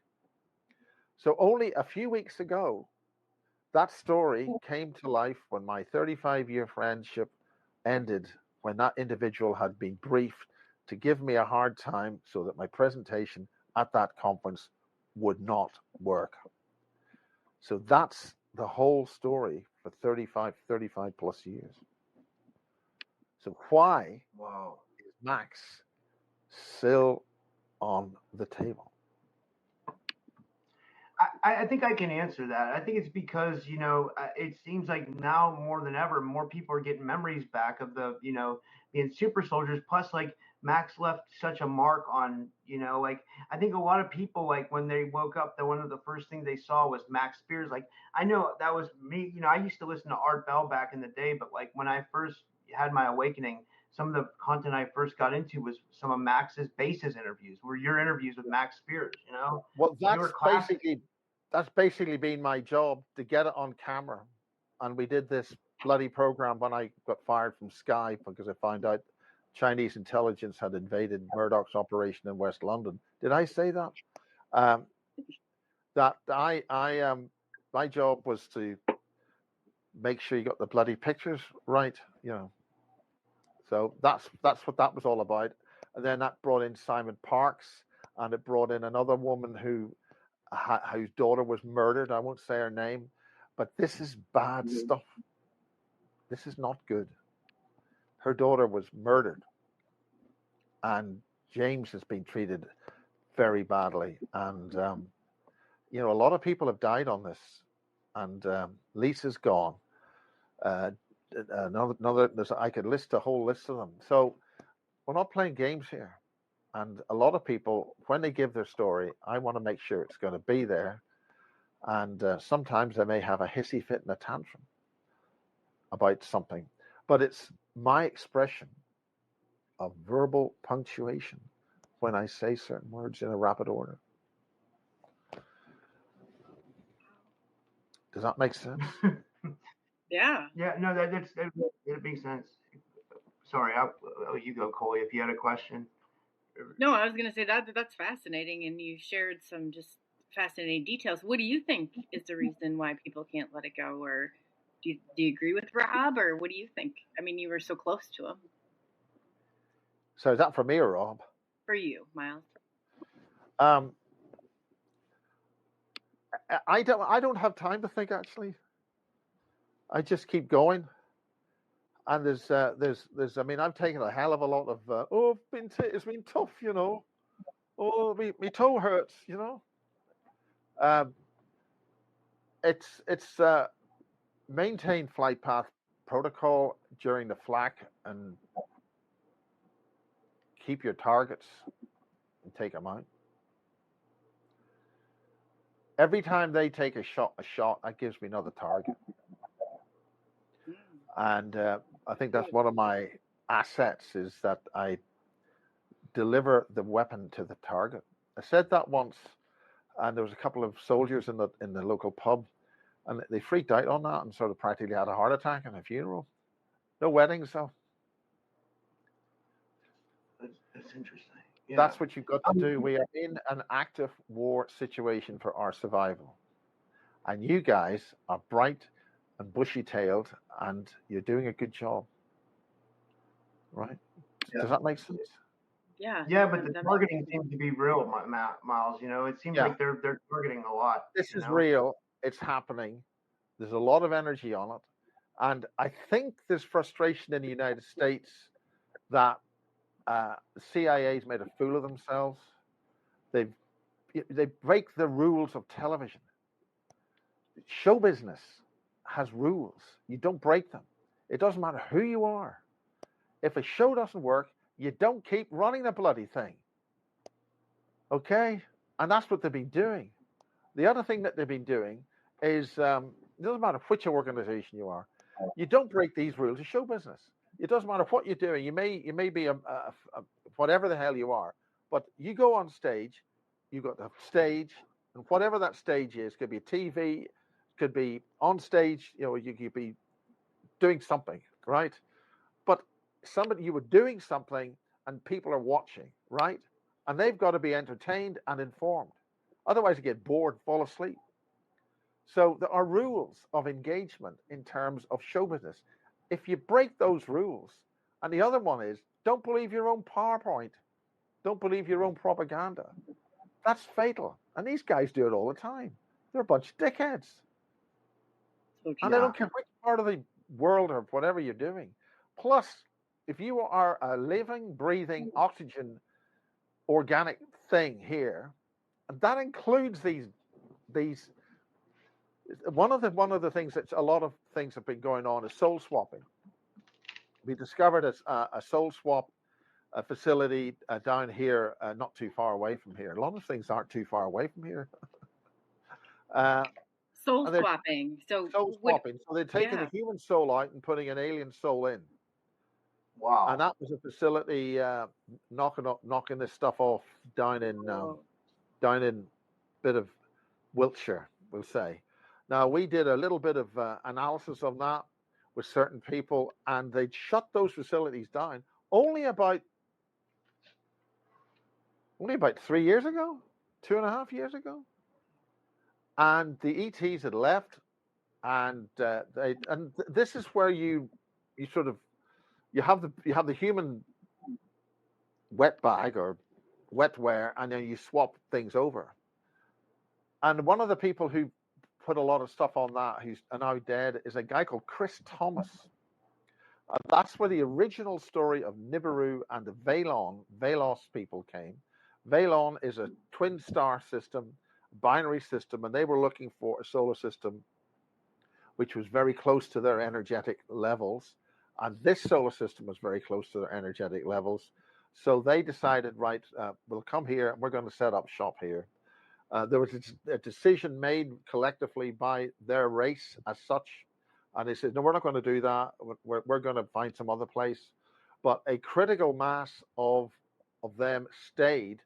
So only a few weeks ago, that story came to life when my 35-year friendship ended, when that individual had been briefed to give me a hard time so that my presentation at that conference would not work. So that's the whole story for 35 plus years. So why is Max still on the table? I think I can answer that. I think it's because, it seems like now more than ever, more people are getting memories back of the, being super soldiers. Plus, like, Max left such a mark on, I think a lot of people, like, when they woke up, one of the first things they saw was Max Spears. Like, I know that was me. I used to listen to Art Bell back in the day, but, like, when I first had my awakening, some of the content I first got into was some of Max's bassist interviews, were your interviews with Max Spears, Well, that's basically been my job, to get it on camera. And we did this bloody program when I got fired from Sky because I found out Chinese intelligence had invaded Murdoch's operation in West London. Did I say that? My job was to make sure you got the bloody pictures right, So that's what that was all about. And then that brought in Simon Parks, and it brought in another woman whose daughter was murdered. I won't say her name, but this is bad stuff. This is not good. Her daughter was murdered, and James has been treated very badly. And a lot of people have died on this. And Lisa's gone. I could list a whole list of them. So we're not playing games here. And a lot of people, when they give their story, I want to make sure it's going to be there. And sometimes they may have a hissy fit and a tantrum about something. But it's my expression of verbal punctuation when I say certain words in a rapid order. Does that make sense? Yeah. Yeah, no, that makes sense. Sorry, you go, Coley, if you had a question. No, I was going to say that's fascinating, and you shared some just fascinating details. What do you think is the reason why people can't let it go, or do you agree with Rob, or what do you think? I mean, you were so close to him. So is that for me or Rob? For you, Miles. I don't have time to think, actually. I just keep going. And there's I mean, I've taken a hell of a lot of it's been tough, Oh, my toe hurts, It's maintain flight path protocol during the flak and keep your targets and take them out. Every time they take a shot, that gives me another target. And I think that's one of my assets, is that I deliver the weapon to the target. I said that once, and there was a couple of soldiers in the local pub, and they freaked out on that and sort of practically had a heart attack in a funeral. No weddings, though. That's interesting. Yeah. That's what you've got to do. We are in an active war situation for our survival. And you guys are bright and bushy-tailed, and you're doing a good job. Right? Yeah. Does that make sense? Yeah. Yeah, but the targeting seems to be real, Miles. You know, it seems Yeah. like they're targeting a lot. This is real. It's happening. There's a lot of energy on it. And I think there's frustration in the United States that the CIA's made a fool of themselves. They break the rules of television. Show business has rules. You don't break them. It doesn't matter who you are. If a show doesn't work, you don't keep running the bloody thing. Okay? And that's what they've been doing. The other thing that they've been doing is, it doesn't matter which organization you are, you don't break these rules of show business. It doesn't matter what you're doing. You may be a whatever the hell you are, but you go on stage, you got the stage, and whatever that stage is, could be TV, could be on stage, you know, you could be doing something, right? But you were doing something and people are watching, right? And they've got to be entertained and informed. Otherwise, they get bored, fall asleep. So there are rules of engagement in terms of show business. If you break those rules, and the other one is, don't believe your own PowerPoint. Don't believe your own propaganda. That's fatal. And these guys do it all the time. They're a bunch of dickheads. And they don't care which part of the world or whatever you're doing. Plus, if you are a living, breathing, oxygen, organic thing here, and that includes these. One of the things that a lot of things have been going on is soul swapping. We discovered a soul swap facility down here, not too far away from here. A lot of things aren't too far away from here. Soul swapping. So they're taking the human soul out and putting an alien soul in. Wow. And that was a facility knocking this stuff off down in bit of Wiltshire, we'll say. Now, we did a little bit of analysis on that with certain people, and they'd shut those facilities down only about 3 years ago, 2.5 years ago. And the ETs had left, and this is where you have the human wet bag or wetware, and then you swap things over. And one of the people who put a lot of stuff on that, who's now dead, is a guy called Chris Thomas. That's where the original story of Nibiru and the Velos people came. Velon is a twin star system, binary system, and they were looking for a solar system which was very close to their energetic levels. And this solar system was very close to their energetic levels. So they decided, right, we'll come here and we're going to set up shop here. There was a decision made collectively by their race as such. And they said, no, we're not going to do that. We're going to find some other place. But a critical mass of them stayed,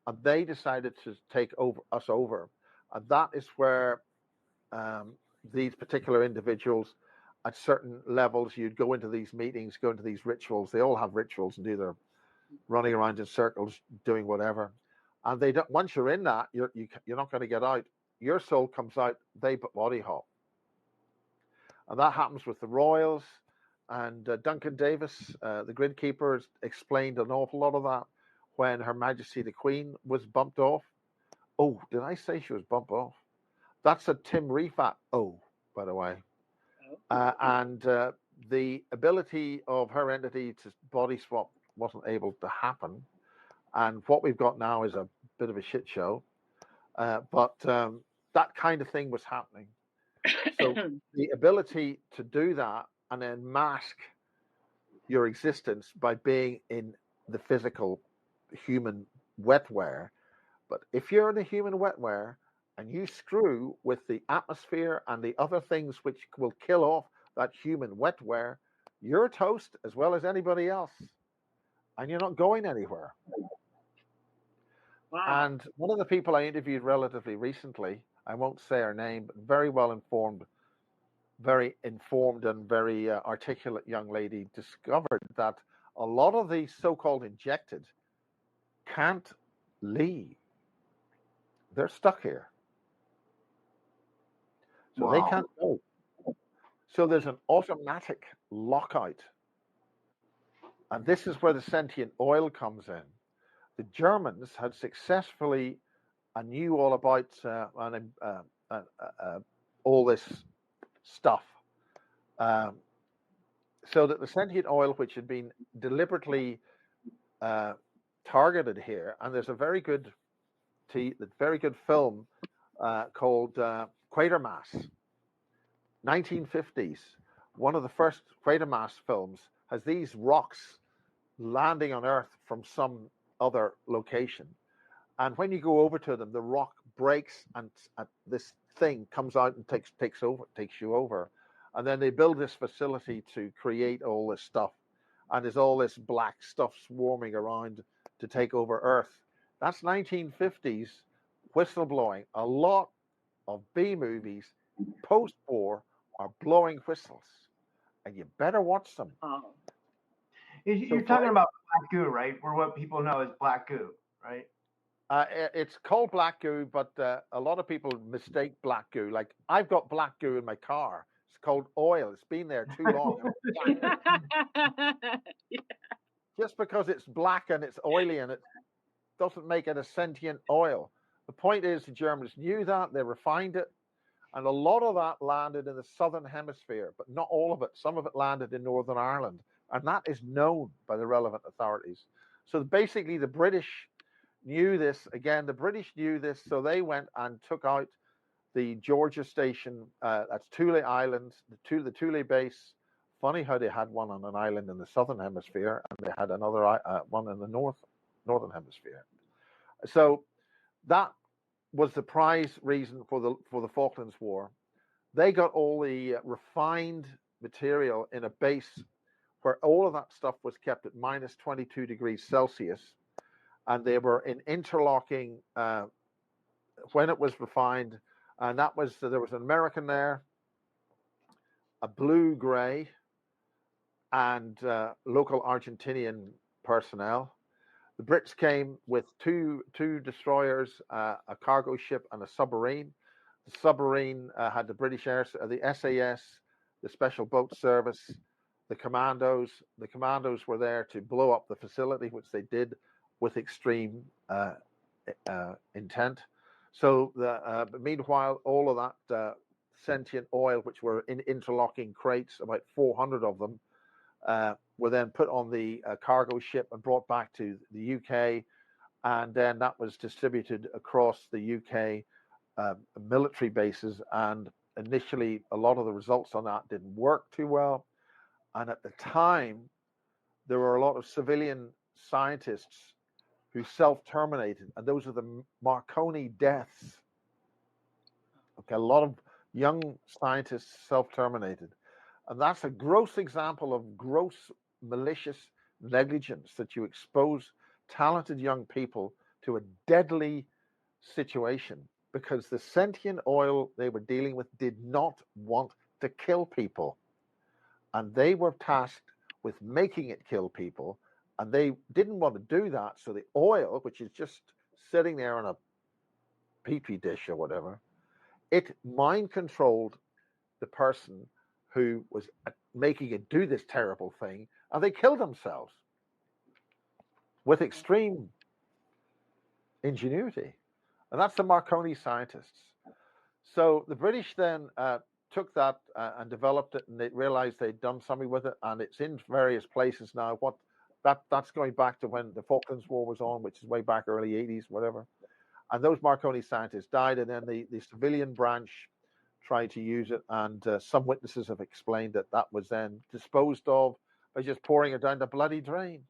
and they decided to take us over. And that is where these particular individuals, at certain levels, you'd go into these meetings, go into these rituals. They all have rituals and do their running around in circles, doing whatever. And they don't. Once you're in that, you're not going to get out. Your soul comes out. They body hop, and that happens with the royals. And Duncan Davis, the grid keeper, explained an awful lot of that when Her Majesty the Queen was bumped off. Oh, did I say she was bumped off? That's a Tim Refat. Oh, by the way. And the ability of her entity to body swap wasn't able to happen. And what we've got now is a bit of a shit show. But that kind of thing was happening. So the ability to do that and then mask your existence by being in the physical human wetware. But if you're in the human wetware and you screw with the atmosphere and the other things which will kill off that human wetware, you're toast as well as anybody else. And you're not going anywhere. Wow. And one of the people I interviewed relatively recently, I won't say her name, but very well informed, very informed and very articulate young lady discovered that a lot of the so-called injected can't leave. They're stuck here. So they can't go. So there's an automatic lockout. And this is where the sentient oil comes in. The Germans had successfully, I knew all about all this stuff, so that the sentient oil, which had been deliberately targeted here, and there's a very good film called Quatermass, 1950s. One of the first Quatermass films has these rocks landing on Earth from some other location, and when you go over to them, the rock breaks and this thing comes out and takes you over, and then they build this facility to create all this stuff, and there's all this black stuff swarming around to take over Earth. That's 1950s whistleblowing. A lot of B movies post-war are blowing whistles, and you better watch them. You're talking about black goo, right? Or what people know as black goo, right? It's called black goo, but a lot of people mistake black goo. Like, I've got black goo in my car. It's called oil. It's been there too long. Just because it's black and it's oily and it doesn't make it a sentient oil. The point is the Germans knew that. They refined it. And a lot of that landed in the southern hemisphere, but not all of it. Some of it landed in Northern Ireland. And that is known by the relevant authorities. So basically, the British knew this. Again, the British knew this, so they went and took out the Georgia station. That's Thule Island, the Thule base. Funny how they had one on an island in the southern hemisphere, and they had another one in the northern hemisphere. So that was the prize reason for the Falklands War. They got all the refined material in a base where all of that stuff was kept at minus 22 degrees Celsius, and they were in interlocking when it was refined. And that was, there was an American there, a blue-gray, and local Argentinian personnel. The Brits came with two destroyers, a cargo ship, and a submarine. The submarine had the British the SAS, the Special Boat Service, the commandos. The commandos were there to blow up the facility, which they did with extreme intent. So meanwhile, all of that sentient oil, which were in interlocking crates, about 400 of them, were then put on the cargo ship and brought back to the UK, and then that was distributed across the UK military bases. And initially, a lot of the results on that didn't work too well. And at the time, there were a lot of civilian scientists who self-terminated, and those are the Marconi deaths. Okay, a lot of young scientists self-terminated. And that's a gross example of gross malicious negligence, that you expose talented young people to a deadly situation because the sentient oil they were dealing with did not want to kill people. And they were tasked with making it kill people, and they didn't want to do that. So the oil, which is just sitting there on a pee-pee dish or whatever, it mind-controlled the person who was making it do this terrible thing, and they killed themselves with extreme ingenuity. And that's the Marconi scientists. So the British then took that and developed it, and they realized they'd done something with it, and it's in various places now. That's going back to when the Falklands War was on, which is way back early 80s, whatever. And those Marconi scientists died, and then the civilian branch tried to use it, and some witnesses have explained that that was then disposed of by just pouring it down the bloody drain.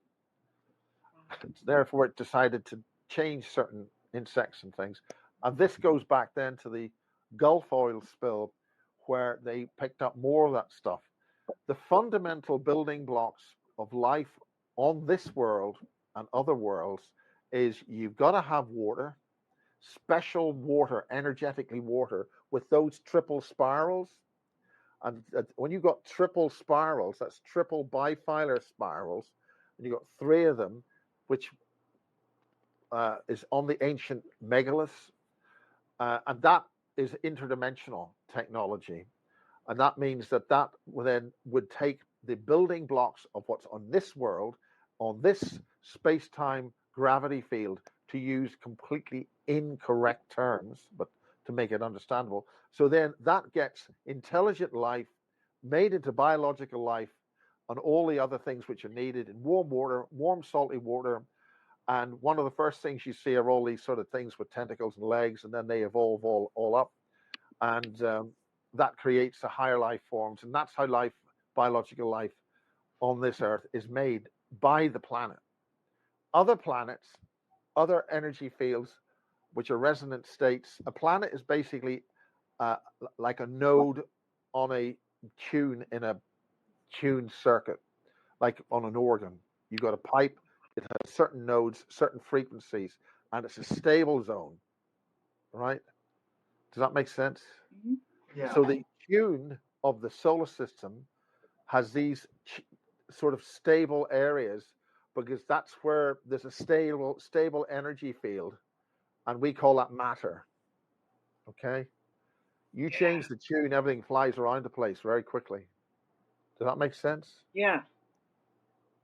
Therefore, it decided to change certain insects and things. And this goes back then to the Gulf oil spill, where they picked up more of that stuff. the fundamental building blocks of life on this world and other worlds is you've got to have water, special water, energetically water, with those triple spirals. And when you've got triple spirals, that's triple bifilar spirals, and you've got three of them, which is on the ancient megaliths, and that is interdimensional technology. And that means that then would take the building blocks of what's on this world, on this space-time gravity field, to use completely incorrect terms, but to make it understandable. So then that gets intelligent life made into biological life and all the other things which are needed in warm water, warm salty water. And one of the first things you see are all these sort of things with tentacles and legs, and then they evolve all up. And that creates the higher life forms. And that's how life, biological life on this earth, is made by the planet. Other planets, other energy fields, which are resonant states. A planet is basically like a node on a tune in a tuned circuit, like on an organ. You've got a pipe, it has certain nodes, certain frequencies, and it's a stable zone, right? Does that make sense? Mm-hmm. Yeah. So the tune of the solar system has these sort of stable areas, because that's where there's a stable energy field, and we call that matter. Okay? You change the tune, everything flies around the place very quickly. Does that make sense? Yeah.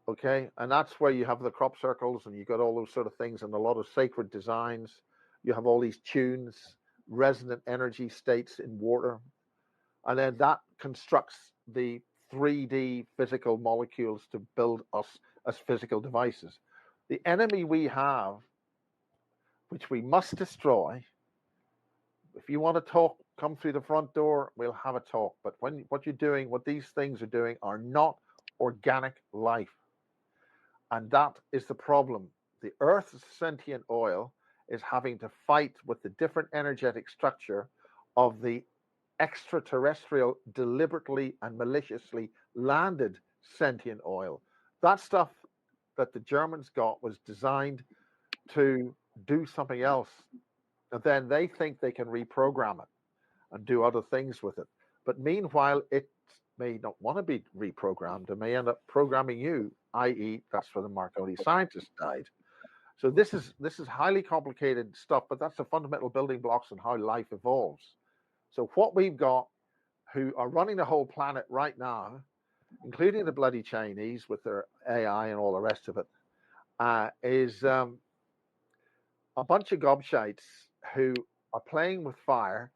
Okay, and that's where you have the crop circles, and you got all those sort of things, and a lot of sacred designs. You have all these tunes, resonant energy states in water, and then that constructs the 3D physical molecules to build us as physical devices. The enemy we have, which we must destroy. If you want to talk, come through the front door, we'll have a talk. But what you're doing, what these things are doing, are not organic life. And that is the problem. The Earth's sentient oil is having to fight with the different energetic structure of the extraterrestrial, deliberately and maliciously landed sentient oil. That stuff that the Germans got was designed to do something else. And then they think they can reprogram it and do other things with it. But meanwhile, it may not want to be reprogrammed. It may end up programming you, i.e., that's where the Marconi scientist died. So this is highly complicated stuff, but that's the fundamental building blocks on how life evolves. So what we've got, who are running the whole planet right now, including the bloody Chinese with their AI and all the rest of it, is a bunch of gobshites who are playing with fire,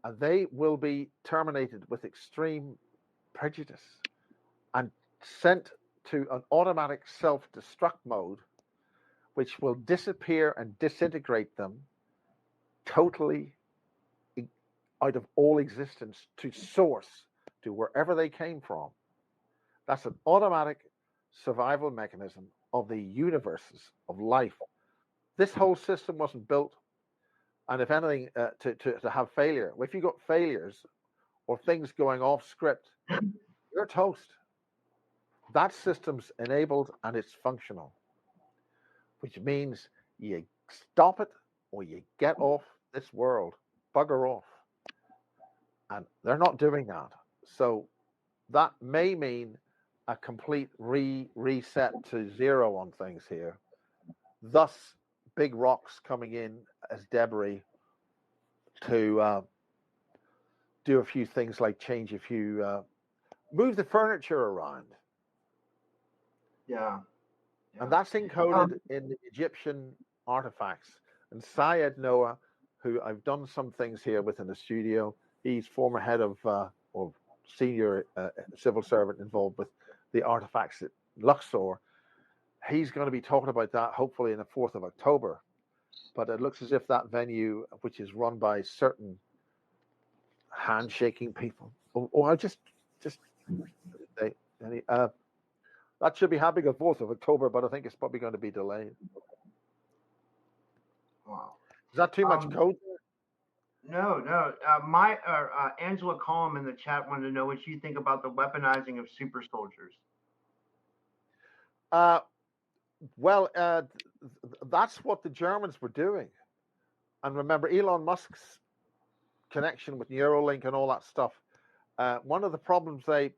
and they will be terminated with extreme prejudice and sent to an automatic self-destruct mode, which will disappear and disintegrate them totally out of all existence to source, to wherever they came from. That's an automatic survival mechanism of the universes of life. This whole system wasn't built, and if anything, to have failure. If you got failures or things going off script, you're toast. That system's enabled and it's functional, which means you stop it or you get off this world, bugger off. And they're not doing that. So that may mean a complete reset to zero on things here. Thus, big rocks coming in as debris to do a few things like change a few, move the furniture around. Yeah. And that's encoded in the Egyptian artifacts. And Syed Noah, who I've done some things here with in the studio, he's former head of or senior civil servant involved with the artifacts at Luxor. He's going to be talking about that hopefully in the 4th of October. But it looks as if that venue, which is run by certain handshaking people, that should be happening on 4th of October, but I think it's probably going to be delayed. Wow. Is that too much code? No, no. Angela Collum in the chat wanted to know what you think about the weaponizing of super soldiers. Well, that's what the Germans were doing. And remember, Elon Musk's connection with Neuralink and all that stuff. One of the problems they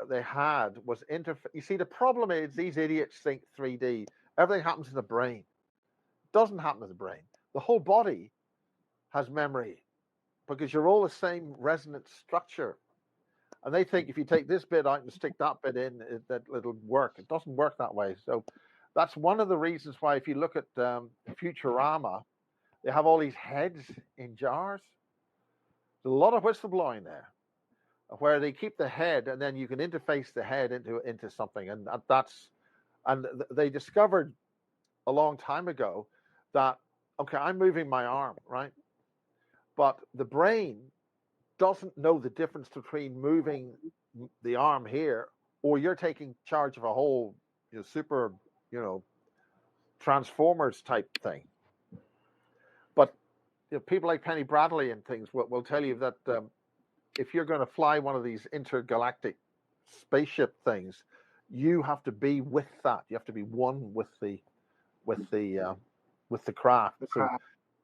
had was You see, the problem is these idiots think 3D. Everything happens in the brain. It doesn't happen in the brain. The whole body has memory because you're all the same resonant structure. And they think if you take this bit out and stick that bit in, that it'll work. It doesn't work that way. So that's one of the reasons why, if you look at Futurama, they have all these heads in jars. There's a lot of whistleblowing there, where they keep the head and then you can interface the head into something. And they discovered a long time ago that, okay, I'm moving my arm, right? But the brain doesn't know the difference between moving the arm here or you're taking charge of a whole super, Transformers type thing. But people like Penny Bradley and things will tell you that if you're going to fly one of these intergalactic spaceship things, you have to be with that. You have to be one with the craft. So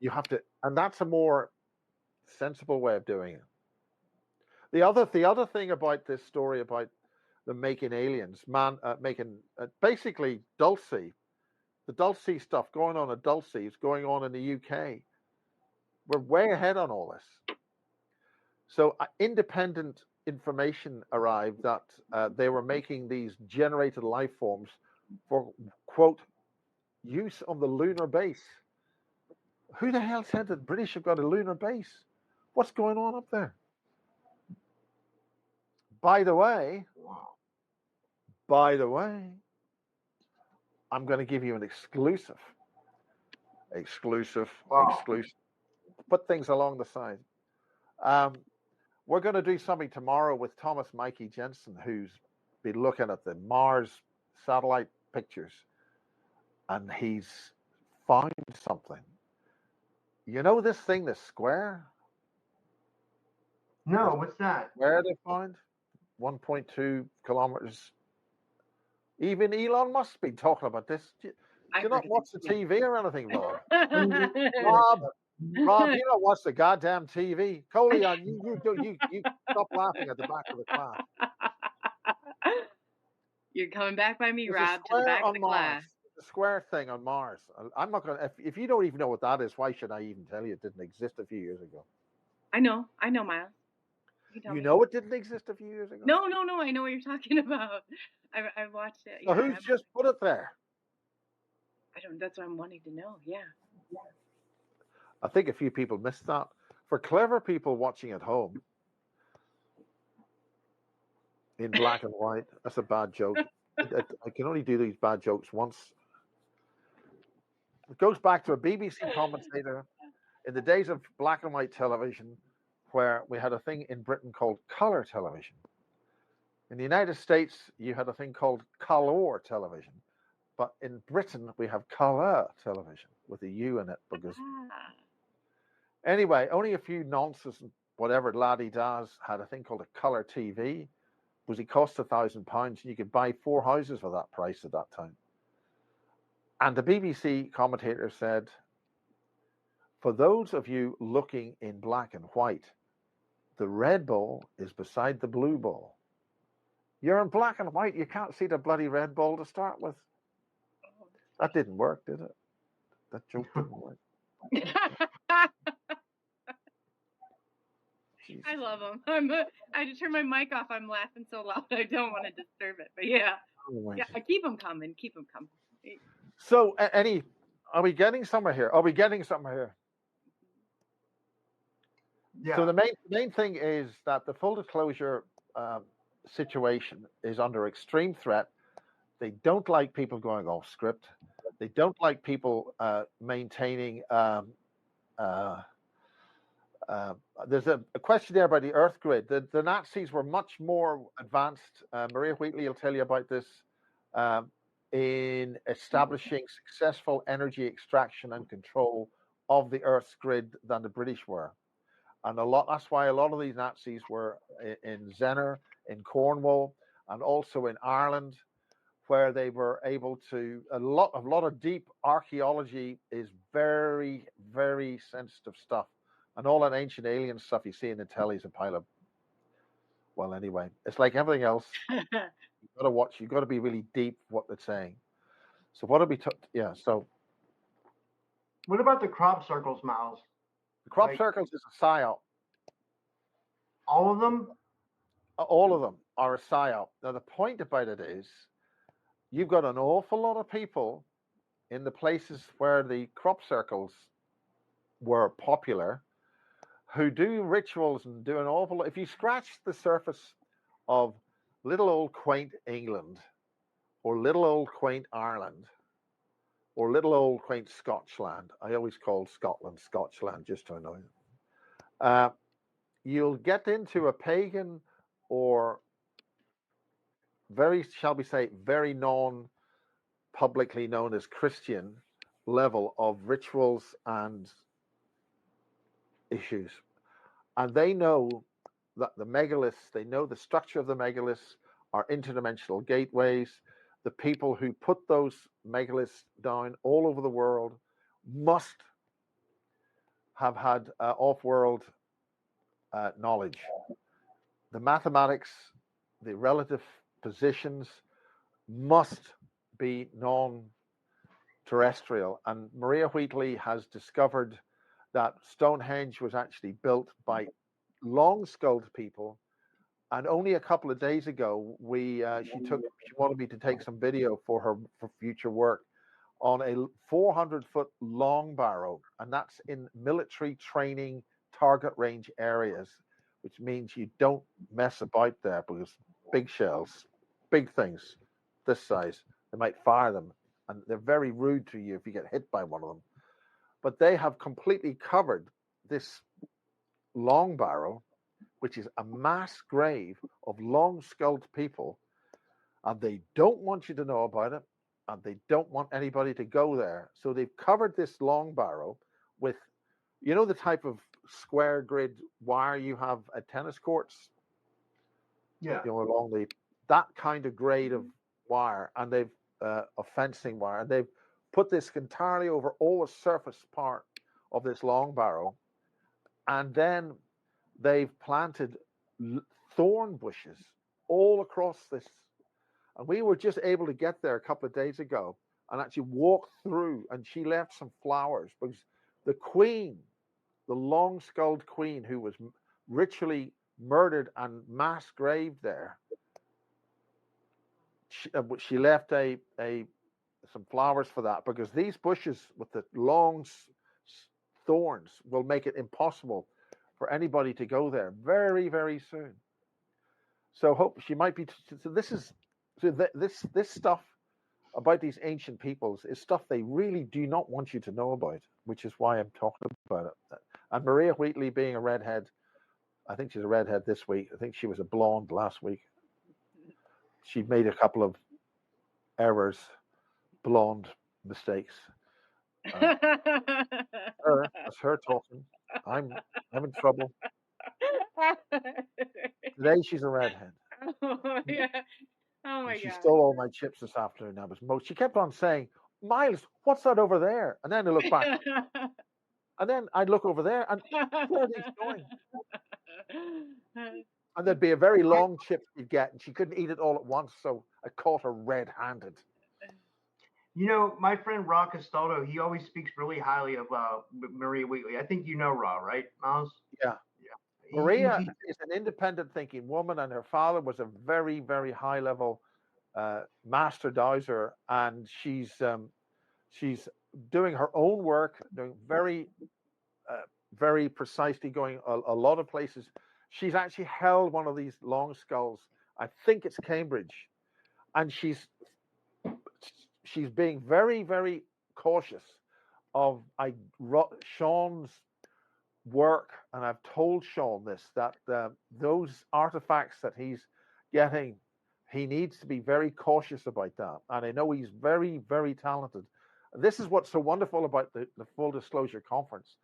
you have to, and that's a more sensible way of doing it. The other thing about this story about the making aliens, basically Dulce, the Dulce stuff going on at Dulce is going on in the UK. We're way ahead on all this. So independent information arrived that they were making these generated life forms for, quote, use on the lunar base. Who the hell said that British have got a lunar base? What's going on up there? By the way, I'm going to give you an exclusive. Put things along the side. We're going to do something tomorrow with Thomas Mikey Jensen, who's been looking at the Mars satellite pictures, and he's found something. You know this thing, the square? No, what's that? Where they found 1.2 kilometers. Even Elon Musk be talking about this. Do you not watch the TV or anything, Rob? Rob, you don't watch the goddamn TV. Coley, you stop laughing at the back of the class. You're coming back by me, Rob, to the back of the class. The square thing on Mars. I'm not going to. If you don't even know what that is, why should I even tell you it didn't exist a few years ago? I know, Miles. You know it didn't exist a few years ago? No. I know what you're talking about. I watched it. So who's just put it there? I don't. That's what I'm wanting to know. Yeah. I think a few people missed that. For clever people watching at home, in black and white, that's a bad joke. I can only do these bad jokes once. It goes back to a BBC commentator in the days of black and white television, where we had a thing in Britain called color television. In the United States, you had a thing called color television. But in Britain, we have color television with a U in it because... Anyway, only a few nonsense, whatever laddie-dads had a thing called a color TV, because it cost £1,000 and you could buy 4 houses for that price at that time. And the BBC commentator said, for those of you looking in black and white, the red ball is beside the blue ball. You're in black and white, you can't see the bloody red ball to start with. That didn't work, did it? That joke didn't work. I love him. I just turned my mic off. I'm laughing so loud. I don't want to disturb it. But yeah, I keep them coming. So, are we getting somewhere here? Yeah. So the main thing is that the full disclosure situation is under extreme threat. They don't like people going off script. They don't like people maintaining. There's a question there about the Earth grid. The Nazis were much more advanced. Maria Wheatley will tell you about this in establishing successful energy extraction and control of the Earth's grid than the British were. And that's why a lot of these Nazis were in Zenner, in Cornwall, and also in Ireland, where they were able to, a lot of deep archaeology is very, very sensitive stuff. And all that ancient alien stuff you see in the telly is a pile of, well, anyway, it's like everything else. You've got to watch, you've got to be really deep what they're saying. So what are we, so. What about the crop circles, Miles? The crop circles is a psyop. All of them? All of them are a psyop. Now, the point about it is, you've got an awful lot of people in the places where the crop circles were popular who do rituals and do an awful lot. If you scratch the surface of little old quaint England or little old quaint Ireland or little old quaint Scotland, I always call Scotland Scotchland just to annoy them, you'll get into a pagan or very, shall we say, very publicly known as Christian level of rituals and issues. And they know that the megaliths, they know the structure of the megaliths are interdimensional gateways. The people who put those megaliths down all over the world must have had off-world knowledge. The mathematics, the relative positions must be non-terrestrial. And Maria Wheatley has discovered that Stonehenge was actually built by long-skulled people. And only a couple of days ago, she wanted me to take some video for future work on a 400-foot long barrow, and that's in military training target range areas, which means you don't mess about there because big shells, big things this size, they might fire them, and they're very rude to you if you get hit by one of them. But they have completely covered this long barrow, which is a mass grave of long-skulled people, and they don't want you to know about it, and they don't want anybody to go there. So they've covered this long barrow with, you know, the type of square grid wire you have at tennis courts? Yeah. You know, along that kind of grade of wire, and they've of fencing wire, and they've put this entirely over all the surface part of this long barrow, and then they've planted thorn bushes all across this. And we were just able to get there a couple of days ago and actually walk through, and she left some flowers because the queen, the long-skulled queen who was ritually murdered and mass graved there, she left some flowers for that, because these bushes with the long thorns will make it impossible for anybody to go there very, very soon. So hope she might be. So this stuff about these ancient peoples is stuff they really do not want you to know about, which is why I'm talking about it. And Maria Wheatley being a redhead, I think she's a redhead this week. I think she was a blonde last week. She made a couple of errors, blonde mistakes. That's her talking. I'm in trouble. Today she's a redhead. Oh, yeah. Oh my God. She stole all my chips this afternoon. She kept on saying, "Miles, what's that over there?" And then I look back. And then I'd look over there, and where are these going? And there'd be a very long chip you'd get, and she couldn't eat it all at once, so I caught her red-handed. You know, my friend Ra Castaldo, he always speaks really highly of Maria Wheatley. I think you know Ra, right, Miles? Yeah. Maria is an independent thinking woman, and her father was a very, very high-level master dowser, and she's doing her own work, doing very, very precisely, going a lot of places. She's actually held one of these long skulls. I think it's Cambridge, and she's being very, very cautious of Sean's work, and I've told Sean this, that those artifacts that he's getting, he needs to be very cautious about that. And I know he's very, very talented. This is what's so wonderful about the Full Disclosure Conference.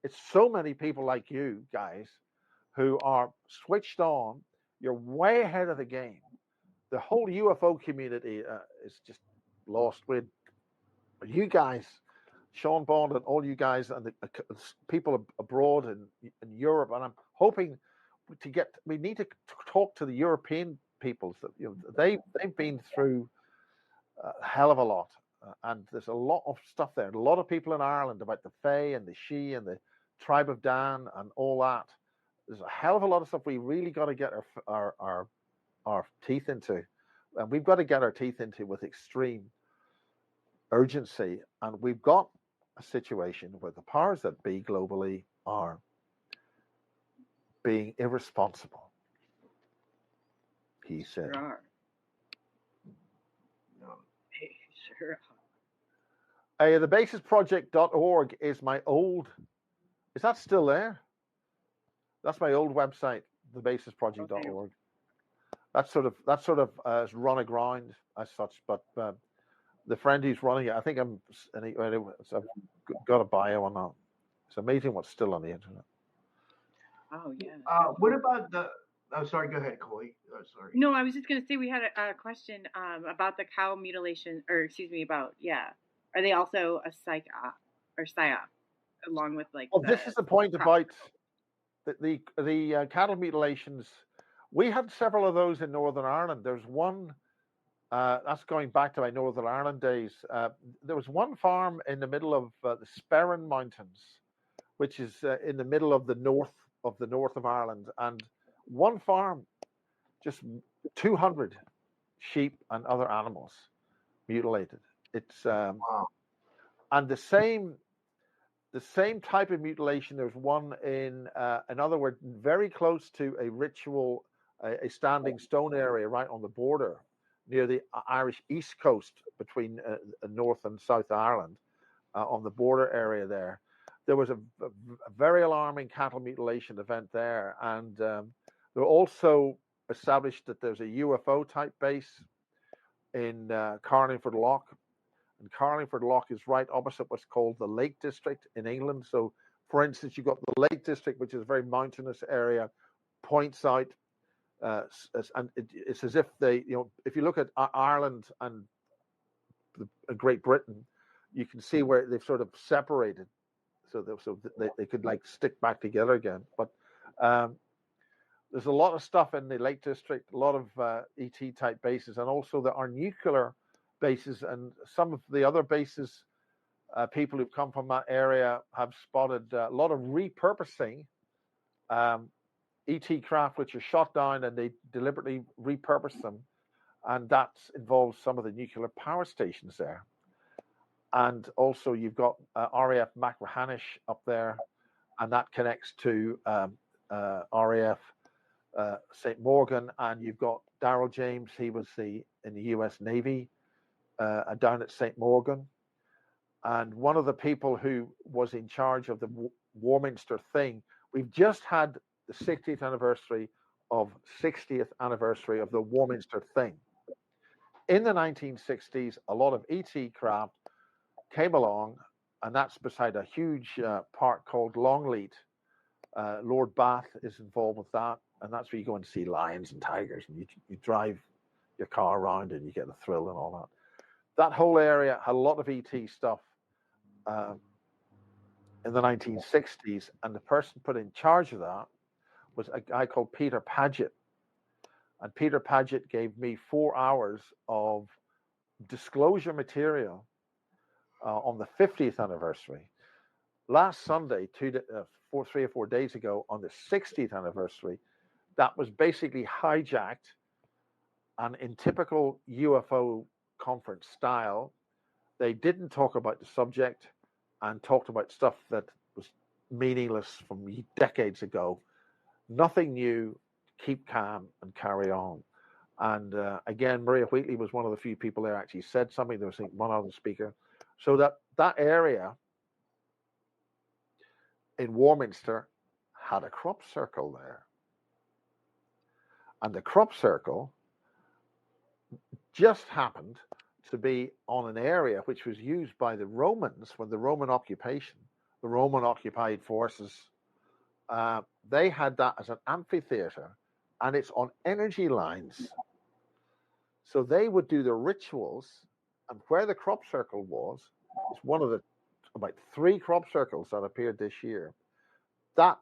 It's so many people like you guys who are switched on. You're way ahead of the game. The whole UFO community is just lost with you guys, Sean Bond, and all you guys, and the people abroad in Europe. And I'm hoping to get. We need to talk to the European peoples that they've been through a hell of a lot, and there's a lot of stuff there. A lot of people in Ireland about the Fae and the She and the tribe of Dan and all that. There's a hell of a lot of stuff we really got to get our teeth into, and we've got to get our teeth into with extreme urgency. And we've got a situation where the powers that be globally are being irresponsible. He said. Sure. Sure. The basisproject.org is my old. Is that still there? That's my old website, thebasisproject.org. Okay. That's sort of run aground as such, but the friend who's running it, I think I've got a bio on that. It's amazing what's still on the internet. Oh yeah. What about the? Oh, sorry. Go ahead, Coley. Oh, sorry. No, I was just going to say we had a question about the cow mutilation, or excuse me, about Are they also a psych or psyop, along with like? Well, this is the point about the cattle mutilations. We had several of those in Northern Ireland. There's one that's going back to my Northern Ireland days. There was one farm in the middle of the Sperrin Mountains, which is in the middle of the north of Ireland, and one farm, just 200 sheep and other animals mutilated. It's wow. And the same type of mutilation. There's one in other words, very close to a ritual, a standing stone area right on the border near the Irish east coast between North and South Ireland, on the border area there. There was a very alarming cattle mutilation event there, and they also established that there's a UFO type base in Carlingford Lough. And Carlingford Lough is right opposite what's called the Lake District in England. So, for instance, you've got the Lake District, which is a very mountainous area, points out, and it's as if they, if you look at Ireland and Great Britain, you can see where they've sort of separated, so they could like stick back together again. But there's a lot of stuff in the Lake District, a lot of ET type bases, and also there are nuclear bases, and some of the other bases, people who've come from that area have spotted a lot of repurposing ET craft, which are shot down, and they deliberately repurpose them, and that involves some of the nuclear power stations there. And also you've got RAF Machrihanish up there, and that connects to RAF St. Morgan, and you've got Darrell James. He was in the US Navy down at St. Morgan, and one of the people who was in charge of the Warminster thing. We've just had the 60th anniversary of the Warminster thing. In the 1960s, a lot of ET craft came along, and that's beside a huge park called Longleat. Lord Bath is involved with that, and that's where you go and see lions and tigers, and you drive your car around and you get a thrill and all that. That whole area had a lot of ET stuff in the 1960s, and the person put in charge of that was a guy called Peter Paget. And Peter Paget gave me 4 hours of disclosure material on the 50th anniversary. Last Sunday, 3 or 4 days ago, on the 60th anniversary, that was basically hijacked, and in typical UFO conference style, they didn't talk about the subject and talked about stuff that was meaningless from decades ago. Nothing new, keep calm and carry on. And again, Maria Wheatley was one of the few people there actually said something. There was one other speaker. So that area in Warminster had a crop circle there. And the crop circle just happened to be on an area which was used by the Romans when the Roman occupation the Roman occupied forces, they had that as an amphitheater, and it's on energy lines. So they would do the rituals, and where the crop circle was, it's one of the about 3 crop circles that appeared this year. That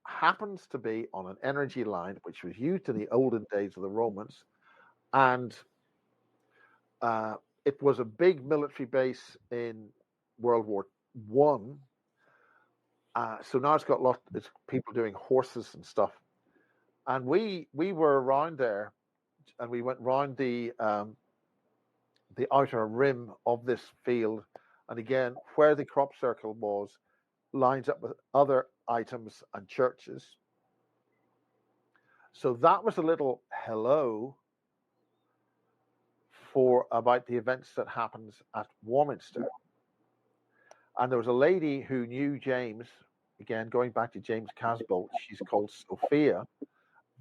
happens to be on an energy line, which was used in the olden days of the Romans, and it was a big military base in World War One. So now it's got it's people doing horses and stuff, and we were around there, and we went round the outer rim of this field, and again, where the crop circle was, lines up with other items and churches. So that was a little hello for about the events that happens at Warminster. And there was a lady who knew James, again, going back to James Casbolt, she's called Sophia,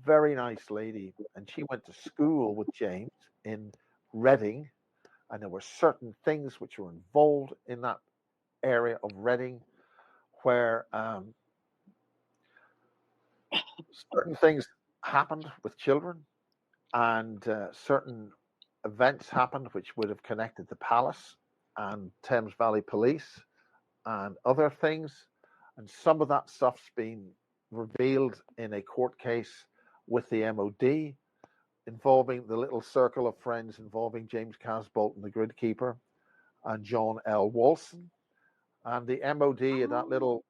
very nice lady. And she went to school with James in Reading. And there were certain things which were involved in that area of Reading where certain things happened with children, and certain events happened which would have connected the palace and Thames Valley Police and other things. And some of that stuff's been revealed in a court case with the MOD involving the little circle of friends involving James Casbolt and the Gridkeeper and John L. Walson. And the MOD in that little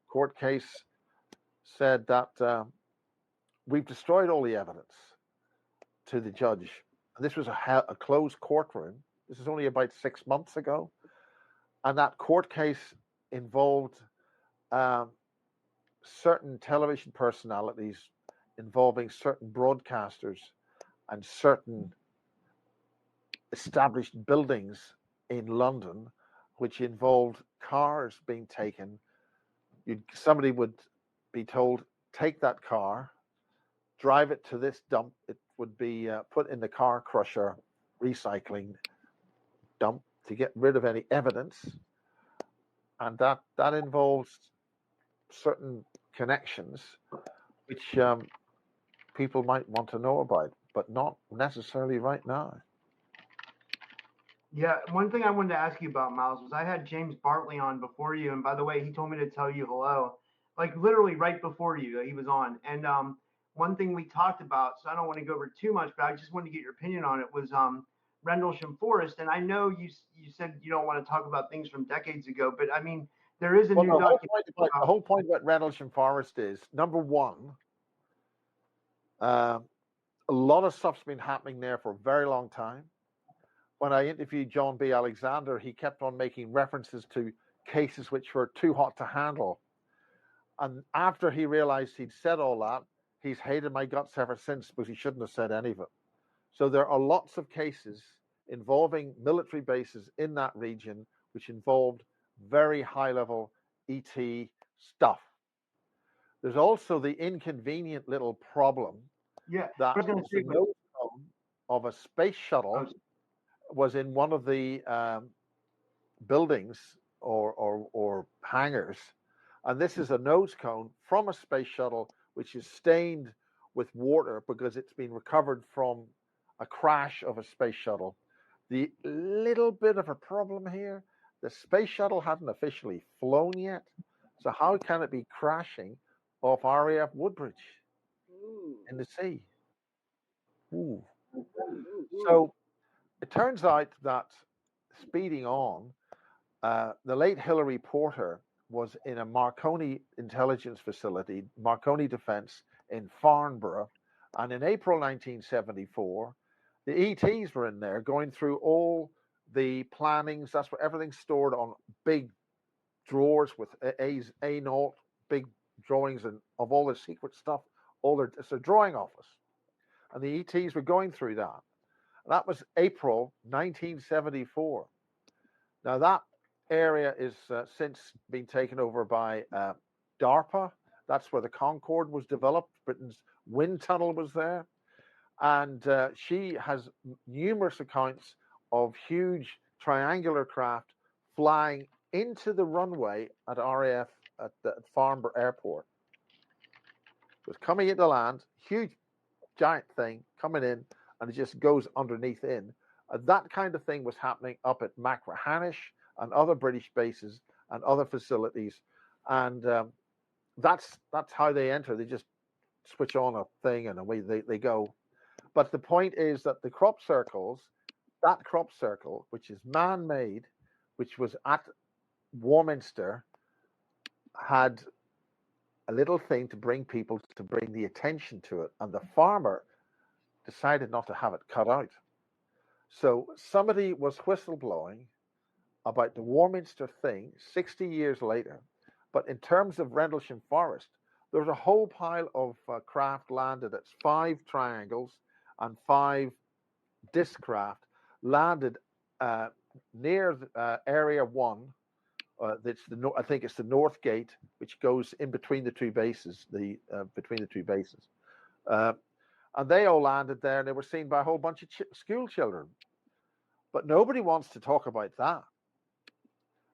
court case said that we've destroyed all the evidence to the judge. And this was a closed courtroom. This is only about 6 months ago. And that court case involved certain television personalities involving certain broadcasters and certain established buildings in London, which involved cars being taken. Somebody would be told, take that car, drive it to this dump. It would be put in the car crusher recycling dump to get rid of any evidence. And that involves certain connections which people might want to know about, but not necessarily right now. Yeah, one thing I wanted to ask you about, Miles, was I had James Bartley on before you, and by the way, he told me to tell you hello, like literally right before you, he was on. And one thing we talked about, so I don't want to go over too much, but I just wanted to get your opinion on it, was Rendlesham Forest. And I know you said you don't want to talk about things from decades ago, but I mean, there is a new document. The whole point about Rendlesham Forest is, number one, a lot of stuff's been happening there for a very long time. When I interviewed John B. Alexander, he kept on making references to cases which were too hot to handle. And after he realized he'd said all that, he's hated my guts ever since, because he shouldn't have said any of it. So there are lots of cases involving military bases in that region which involved very high-level ET stuff. There's also the inconvenient little problem that the nose cone of a space shuttle was in one of the buildings or hangars, and this is a nose cone from a space shuttle which is stained with water because it's been recovered from a crash of a space shuttle. The little bit of a problem here, the space shuttle hadn't officially flown yet, so how can it be crashing off RAF Woodbridge in the sea? Ooh. So it turns out that, speeding on, the late Hilary Porter was in a Marconi intelligence facility, Marconi Defense in Farnborough, and in April 1974, the ETs were in there going through all the plannings. That's where everything's stored on big drawers with A0, big drawings and of all the secret stuff. It's a drawing office, and the ETs were going through that. That was April 1974. Now that area is since been taken over by DARPA. That's where the Concorde was developed. Britain's wind tunnel was there. And she has numerous accounts of huge triangular craft flying into the runway at RAF at the Farnborough Airport. It was coming into land, huge, giant thing coming in, and it just goes underneath in. That kind of thing was happening up at Machrihanish and other British bases and other facilities, and that's how they enter. They just switch on a thing and away they go. But the point is that the crop circles, that crop circle, which is man-made, which was at Warminster, had a little thing to bring people, to bring the attention to it, and the farmer decided not to have it cut out. So somebody was whistleblowing about the Warminster thing 60 years later, but in terms of Rendlesham Forest, there was a whole pile of craft landed. It's 5 triangles and 5 disc craft landed near Area 1. That's I think it's the North Gate, which goes in between the two bases. Between the two bases, and they all landed there, and they were seen by a whole bunch of school children. But nobody wants to talk about that.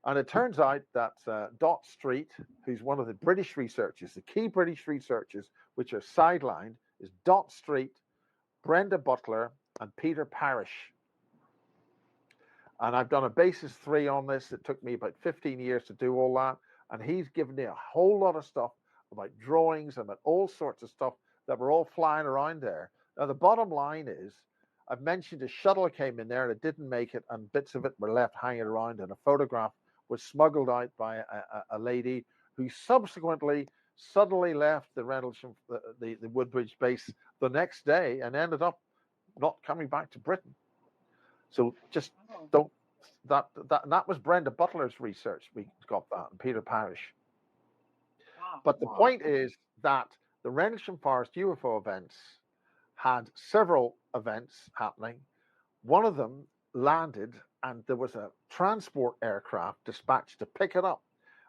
And it turns out that Dot Street, who's one of the British researchers, the key British researchers, which are sidelined, is Dot Street, Brenda Butler, and Peter Parrish. And I've done a basis 3 on this. It took me about 15 years to do all that. And he's given me a whole lot of stuff about drawings and about all sorts of stuff that were all flying around there. Now, the bottom line is, I've mentioned a shuttle came in there and it didn't make it, and bits of it were left hanging around, and a photograph was smuggled out by a lady who subsequently suddenly left the Rendlesham, the Woodbridge base the next day, and ended up not coming back to Britain. So just don't, that was Brenda Butler's research. We got that, and Peter Parrish. Wow. But the point is that the Rendlesham Forest UFO events had several events happening. One of them landed, and there was a transport aircraft dispatched to pick it up.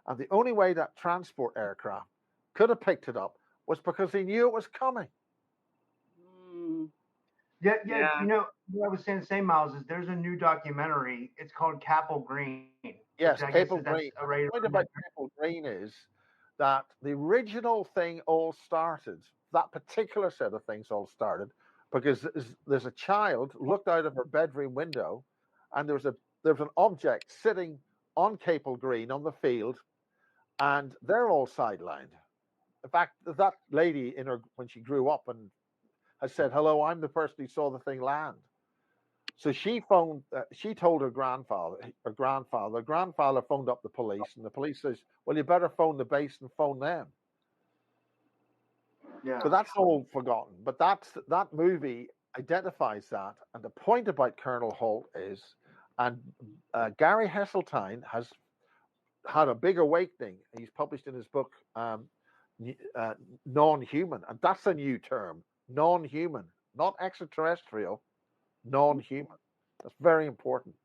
And the only way that transport aircraft could have picked it up was because they knew it was coming. Yeah. You know, what I was saying the same, Miles, is there's a new documentary. It's called Capel Green. Yes, Capel Green. The point about Capel Green is that the original thing all started, that particular set of things all started, because there's a child looked out of her bedroom window, and there was an object sitting on Capel Green on the field, and they're all sidelined. In fact, that lady when she grew up and has said, "Hello, I'm the person who saw the thing land." So she phoned. She told her grandfather. Her grandfather phoned up the police, and the police says, "Well, you better phone the base and phone them." Yeah. So that's all forgotten. But that movie identifies that. And the point about Colonel Holt is, and Gary Heseltine has had a big awakening. He's published in his book Non-Human, and that's a new term. Non-human, not extraterrestrial, non-human. That's very important.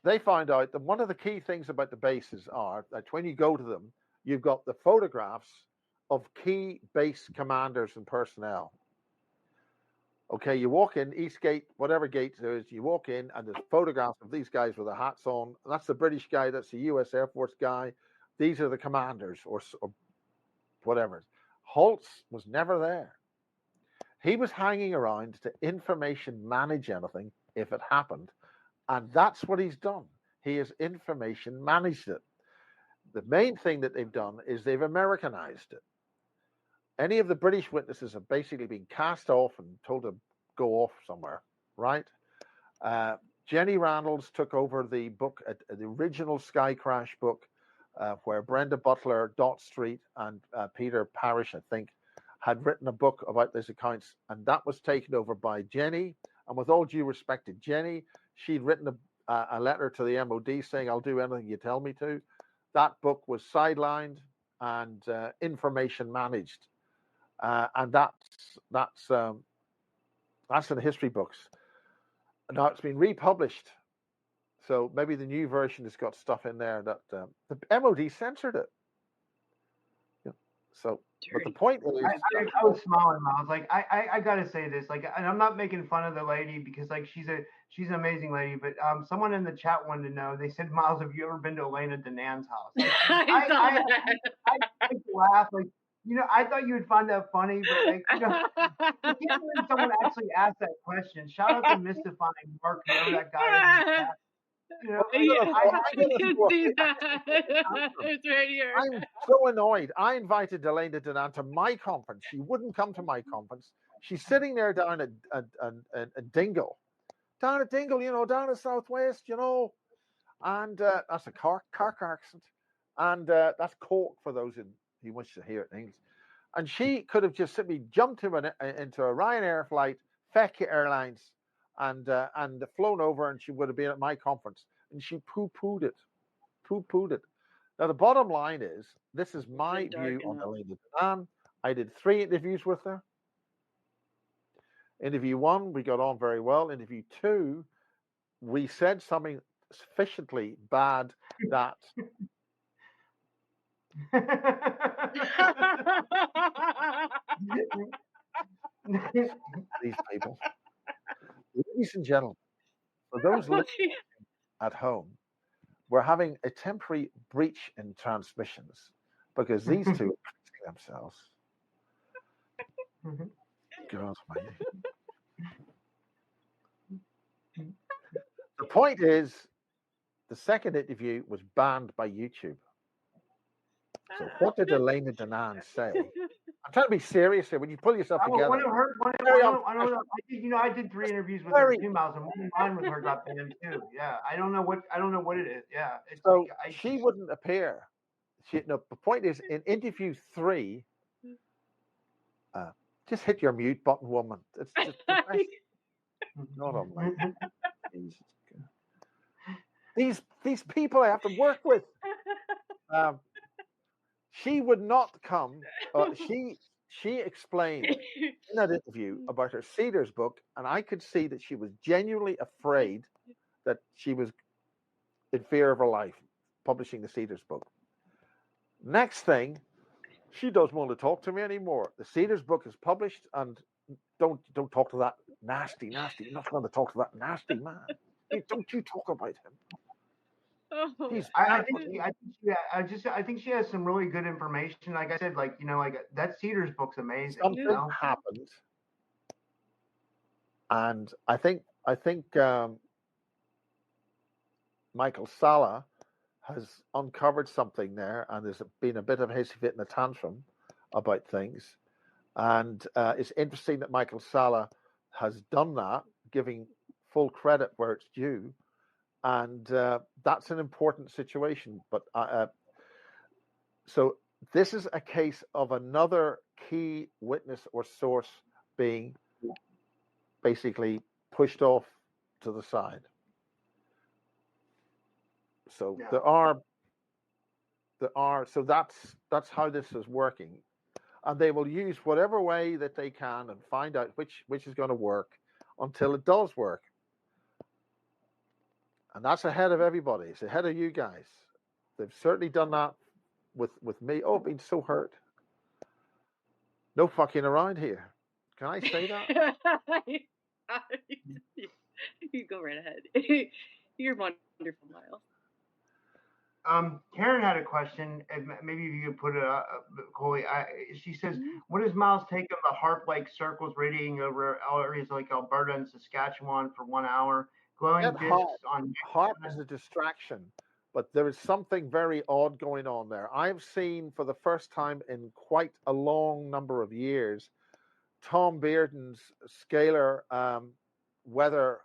They find out that one of the key things about the bases are that when you go to them, you've got the photographs of key base commanders and personnel. Okay, you walk in, East Gate, whatever gate there is, you walk in, and there's photographs of these guys with their hats on. That's the British guy, that's the US Air Force guy. These are the commanders, or whatever. Holtz was never there. He was hanging around to information manage anything if it happened, and that's what he's done. He has information managed it. The main thing that they've done is they've Americanized it. Any of the British witnesses have basically been cast off and told to go off somewhere, right? Jenny Randalls took over the book, the original Sky Crash book, where Brenda Butler, Dot Street, and Peter Parrish, I think, had written a book about these accounts, and that was taken over by Jenny. And with all due respect to Jenny, she'd written a letter to the MOD saying, "I'll do anything you tell me to." That book was sidelined and information managed, and that's in the history books. Now it's been republished, so maybe the new version has got stuff in there that the MOD censored it. So, but the point is, I was smiling. I was like, I gotta say this, like, and I'm not making fun of the lady because like she's an amazing lady, but someone in the chat wanted to know. They said, Miles, have you ever been to Elena Danan's house? Like, I laugh like, I thought you would find that funny, but like, I can't believe someone actually asked that question. Shout out to Mystifying Mark, whoever that guy is in the chat. I can see that. It's right here. I'm so annoyed. I invited Elena Danan to my conference. She wouldn't come to my conference. She's sitting there down at Dingle. Down at Dingle, down in Southwest, and that's a Cork accent. And that's Cork for those who wish to hear it in English. And she could have just simply jumped into a Ryanair flight, Fekka Airlines, and flown over, and she would have been at my conference. And she poo-pooed it. Now, the bottom line is, this is my view on Elena Danan. I did 3 interviews with her. Interview 1, we got on very well. Interview 2, we said something sufficiently bad that... These people. Ladies and gentlemen, for those listening at home, we're having a temporary breach in transmissions because these two are protecting themselves. God almighty. The point is, the second interview was banned by YouTube. So what did Elena Danan say? I'm trying to be serious here. When you pull yourself together. I did 3 interviews with her too, Miles, and one of mine with her got banned too. Yeah, I don't know what it is. Yeah, so like, she wouldn't appear. The point is, in interview 3, just hit your mute button, woman. It's just not on these people I have to work with. She would not come. She explained in that interview about her Cedars book, and I could see that she was genuinely afraid that she was in fear of her life publishing the Cedars book. Next thing, she doesn't want to talk to me anymore. The Cedars book is published, and don't talk to that nasty. You're not going to talk to that nasty man. Don't you talk about him. I think she has some really good information. Like I said, like that Cedars book's amazing. Something happened, and I think Michael Sala has uncovered something there, and there's been a bit of a hissy fit and a tantrum about things, and it's interesting that Michael Sala has done that, giving full credit where it's due. And that's an important situation. But so this is a case of another key witness or source being basically pushed off to the side. So there are. So that's how this is working, and they will use whatever way that they can and find out which is going to work until it does work. And that's ahead of everybody. It's ahead of you guys. They've certainly done that with me. Oh, I've been so hurt. No fucking around here. Can I say that? You go right ahead. You're wonderful, Miles. Karen had a question. Maybe you could put it up, Coley. She says, what is Miles' take on the harp-like circles radiating over areas like Alberta and Saskatchewan for 1 hour? Glowing discs on harp is a distraction, but there is something very odd going on there. I've seen for the first time in quite a long number of years Tom Bearden's scalar weather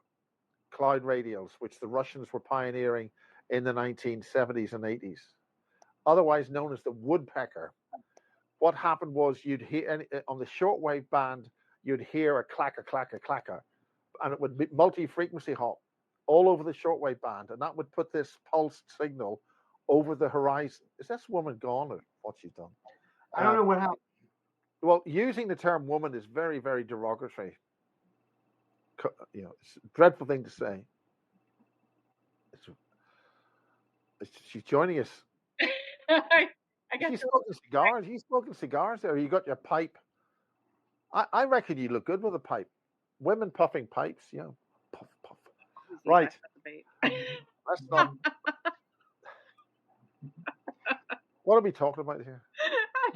cloud radios, which the Russians were pioneering in the 1970s and 80s, otherwise known as the woodpecker. What happened was you'd hear on the shortwave band, you'd hear a clacker, clacker, clacker, and it would be multi-frequency hop all over the shortwave band, and that would put this pulsed signal over the horizon. Is this woman gone, or what she's done? I don't know what happened. Well, using the term woman is very, very derogatory. It's a dreadful thing to say. She's joining us. I guess You smoking cigars? You smoking cigars there? Or you got your pipe? I reckon you look good with a pipe. Women puffing pipes, puff, puff. Right. That's not. What are we talking about here?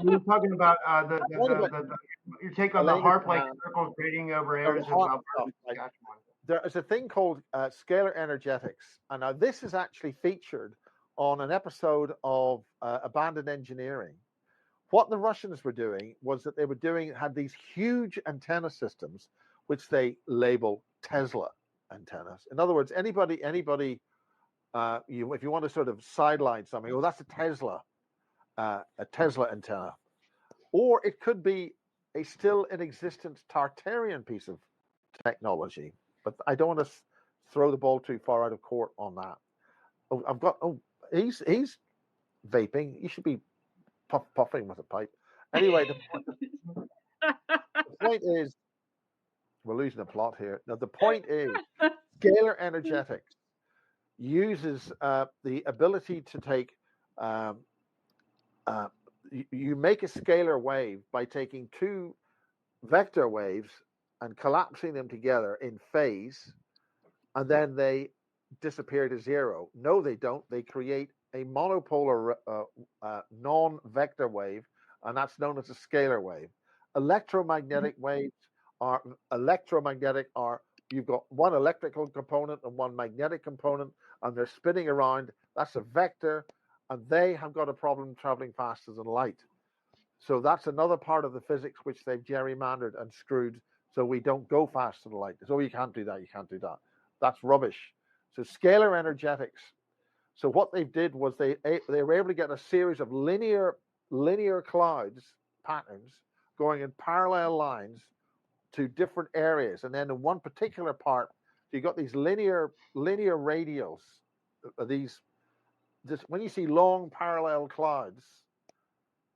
We were talking about your take on the harp-like circles grading over areas of Alberta. There is a thing called scalar energetics, and now this is actually featured on an episode of Abandoned Engineering. What the Russians were doing was that they had these huge antenna systems, which they label Tesla antennas. In other words, anybody, if you want to sort of sideline something, oh, that's a Tesla antenna, or it could be a still in existence Tartarian piece of technology. But I don't want to throw the ball too far out of court on that. He's vaping. You should be puffing with a pipe. Anyway, the point is, we're losing a plot here. Now, the point is, scalar energetics uses the ability to take, you make a scalar wave by taking two vector waves and collapsing them together in phase, and then they disappear to zero. No, they don't. They create a monopolar non-vector wave, and that's known as a scalar wave. Electromagnetic waves are you've got one electrical component and one magnetic component, and they're spinning around. That's a vector, and they have got a problem traveling faster than light. So that's another part of the physics which they've gerrymandered and screwed, so we don't go faster than light. So you can't do that, you can't do that. That's rubbish. So scalar energetics. So what they did was they were able to get a series of linear clouds patterns going in parallel lines to different areas, and then in one particular part, you got these linear radials. When you see long parallel clouds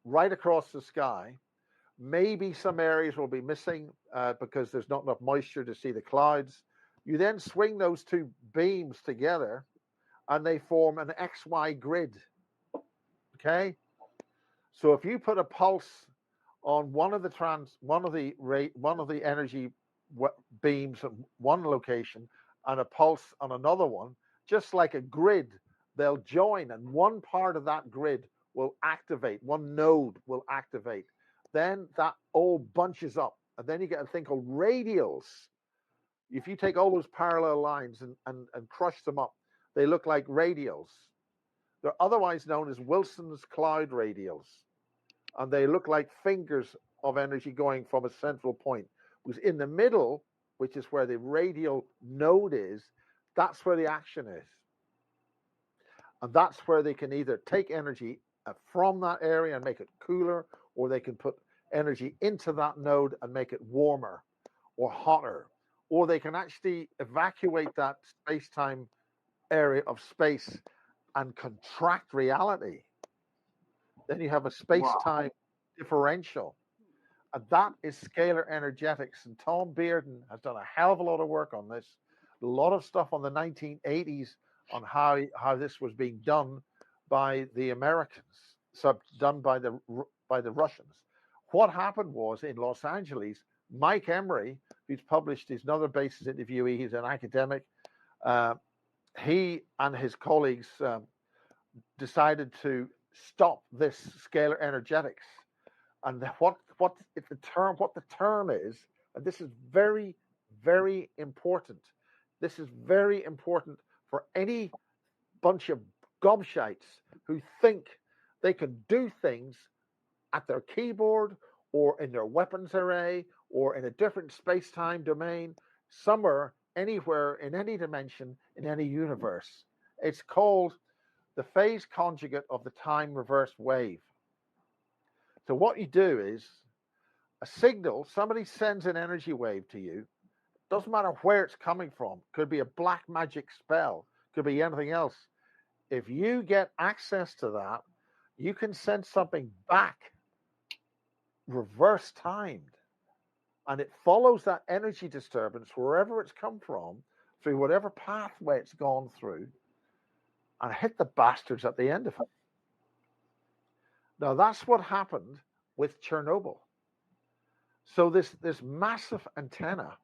right across the sky, maybe some areas will be missing because there's not enough moisture to see the clouds. You then swing those two beams together, and they form an XY grid. Okay, so if you put a pulse on one of the energy beams at one location and a pulse on another one, just like a grid, they'll join, and one part of that grid will activate. One node will activate. Then that all bunches up, and then you get a thing called radials. If you take all those parallel lines and crush them up, they look like radials. They're otherwise known as Wilson's cloud radials, and they look like fingers of energy going from a central point. Because in the middle, which is where the radial node is, that's where the action is. And that's where they can either take energy from that area and make it cooler, or they can put energy into that node and make it warmer or hotter, or they can actually evacuate that space-time area of space and contract reality. Then you have a space-time differential. And that is scalar energetics. And Tom Bearden has done a hell of a lot of work on this. A lot of stuff on the 1980s on how this was being done by the Americans, done by the Russians. What happened was in Los Angeles, Mike Emery, who's published his Another Basis interviewee, he's an academic, he and his colleagues decided to stop this scalar energetics. And what the term is, and this is very, very important. This is very important for any bunch of gobshites who think they can do things at their keyboard or in their weapons array or in a different space-time domain, somewhere, anywhere, in any dimension, in any universe. It's called the phase conjugate of the time reversed wave. So what you do is a signal, somebody sends an energy wave to you, doesn't matter where it's coming from, could be a black magic spell, could be anything else. If you get access to that, you can send something back, reverse timed, and it follows that energy disturbance wherever it's come from, through whatever pathway it's gone through, and hit the bastards at the end of it. Now, that's what happened with Chernobyl. So this massive antenna,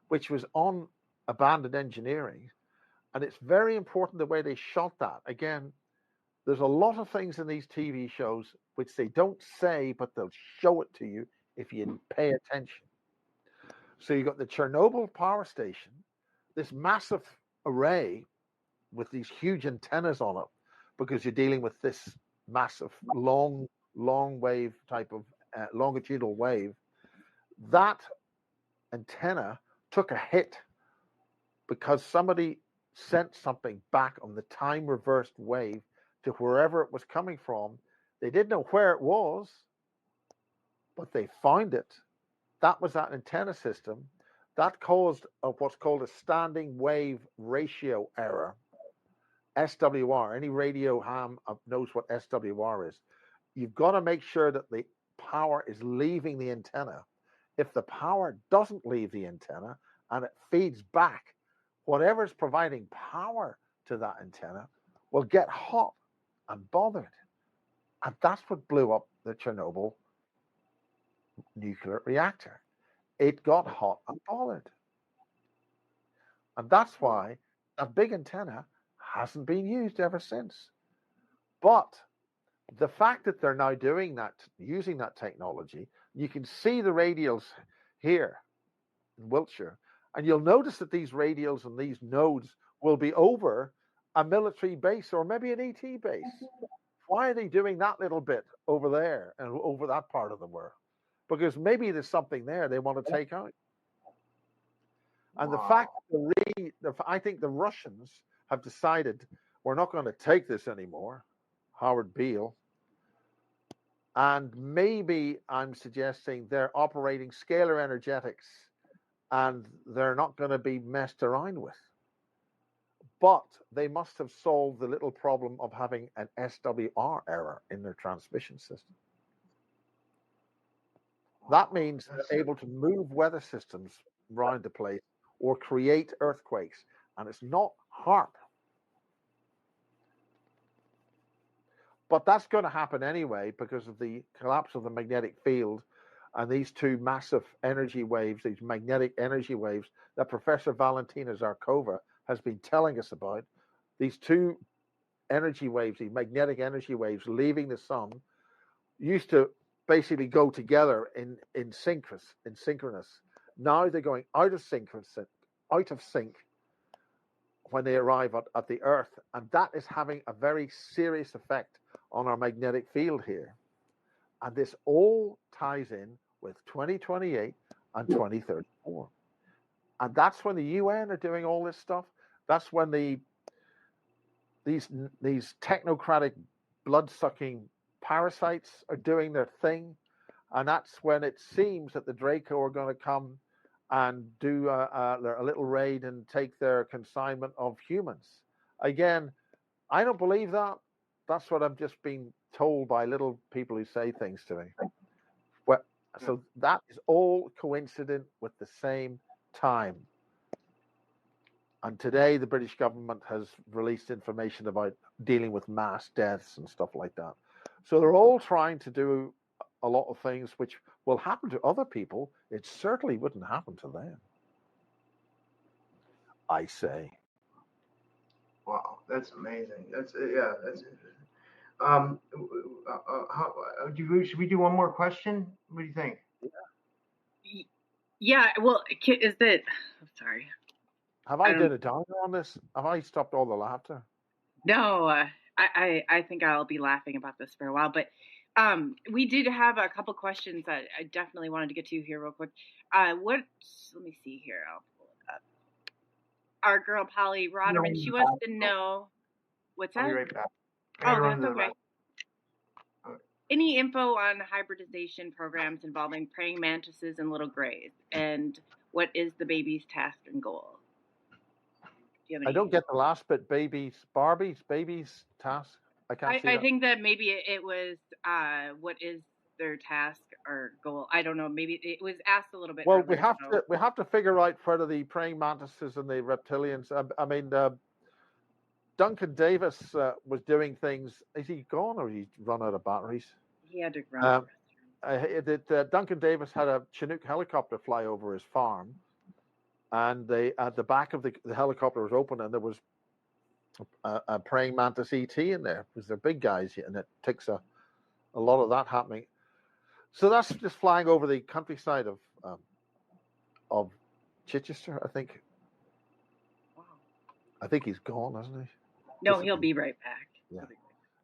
which was on abandoned engineering, and it's very important the way they shot that. Again, there's a lot of things in these TV shows which they don't say, but they'll show it to you if you pay attention. So you got the Chernobyl power station, this massive array with these huge antennas on it, because you're dealing with this massive long wave type of longitudinal wave. That antenna took a hit because somebody sent something back on the time reversed wave to wherever it was coming from. They didn't know where it was, but they found it. That was that antenna system. That caused what's called a standing wave ratio error, SWR. Any radio ham knows what SWR is. You've got to make sure that the power is leaving the antenna. If the power doesn't leave the antenna and it feeds back, whatever's providing power to that antenna will get hot and bothered. And that's what blew up the Chernobyl nuclear reactor. It got hot and bothered. And that's why that big antenna hasn't been used ever since. But the fact that they're now doing that, using that technology, you can see the radials here in Wiltshire, and you'll notice that these radials and these nodes will be over a military base or maybe an ET base. Why are they doing that little bit over there and over that part of the world? Because maybe there's something there they want to take out. And the fact that I think the Russians have decided we're not going to take this anymore, Howard Beale, and maybe I'm suggesting they're operating scalar energetics and they're not going to be messed around with. But they must have solved the little problem of having an SWR error in their transmission system. That means they're able to move weather systems around the place or create earthquakes. And it's not HAARP. But that's going to happen anyway because of the collapse of the magnetic field and these two massive energy waves, these magnetic energy waves that Professor Valentina Zarkova has been telling us about. These two energy waves, these magnetic energy waves leaving the sun, used to basically go together in synchronous. Now they're going out of sync when they arrive at the Earth, and that is having a very serious effect on our magnetic field here. And this all ties in with 2028 and 2034. And that's when the UN are doing all this stuff. That's when these technocratic blood-sucking parasites are doing their thing. And that's when it seems that the Draco are going to come and do a little raid and take their consignment of humans. Again, I don't believe that. That's what I've just been told by little people who say things to me. Well, so that is all coincident with the same time. And today the British government has released information about dealing with mass deaths and stuff like that. So they're all trying to do a lot of things which will happen to other people. It certainly wouldn't happen to them, I say. Wow, that's amazing. That's interesting. Should we do one more question? What do you think? Yeah. Well, is that? I'm sorry. Have I done a downer on this? Have I stopped all the laughter? No, I think I'll be laughing about this for a while. But we did have a couple questions that I definitely wanted to get to here real quick. Let me see here. I'll pull it up. Our girl Polly Roderman, she wants to know what's that? I'll be right back. Oh, that's okay. Any info on hybridization programs involving praying mantises and little grays? And what is the baby's task and goal? I don't get the last bit. Baby's task. I can't see that. I think that maybe it was what is their task or goal? I don't know. Maybe it was asked a little bit. Well, we have to figure out whether the praying mantises and the reptilians. I mean, Duncan Davis was doing things. Is he gone or he run out of batteries? He had to run. Duncan Davis had a Chinook helicopter fly over his farm, and at the back of the helicopter was open, and there was a praying mantis ET in there, because they're big guys, and it takes a lot of that happening. So that's just flying over the countryside of Chichester, I think. Wow. I think he's gone, hasn't he? No, he'll be right back. Yeah.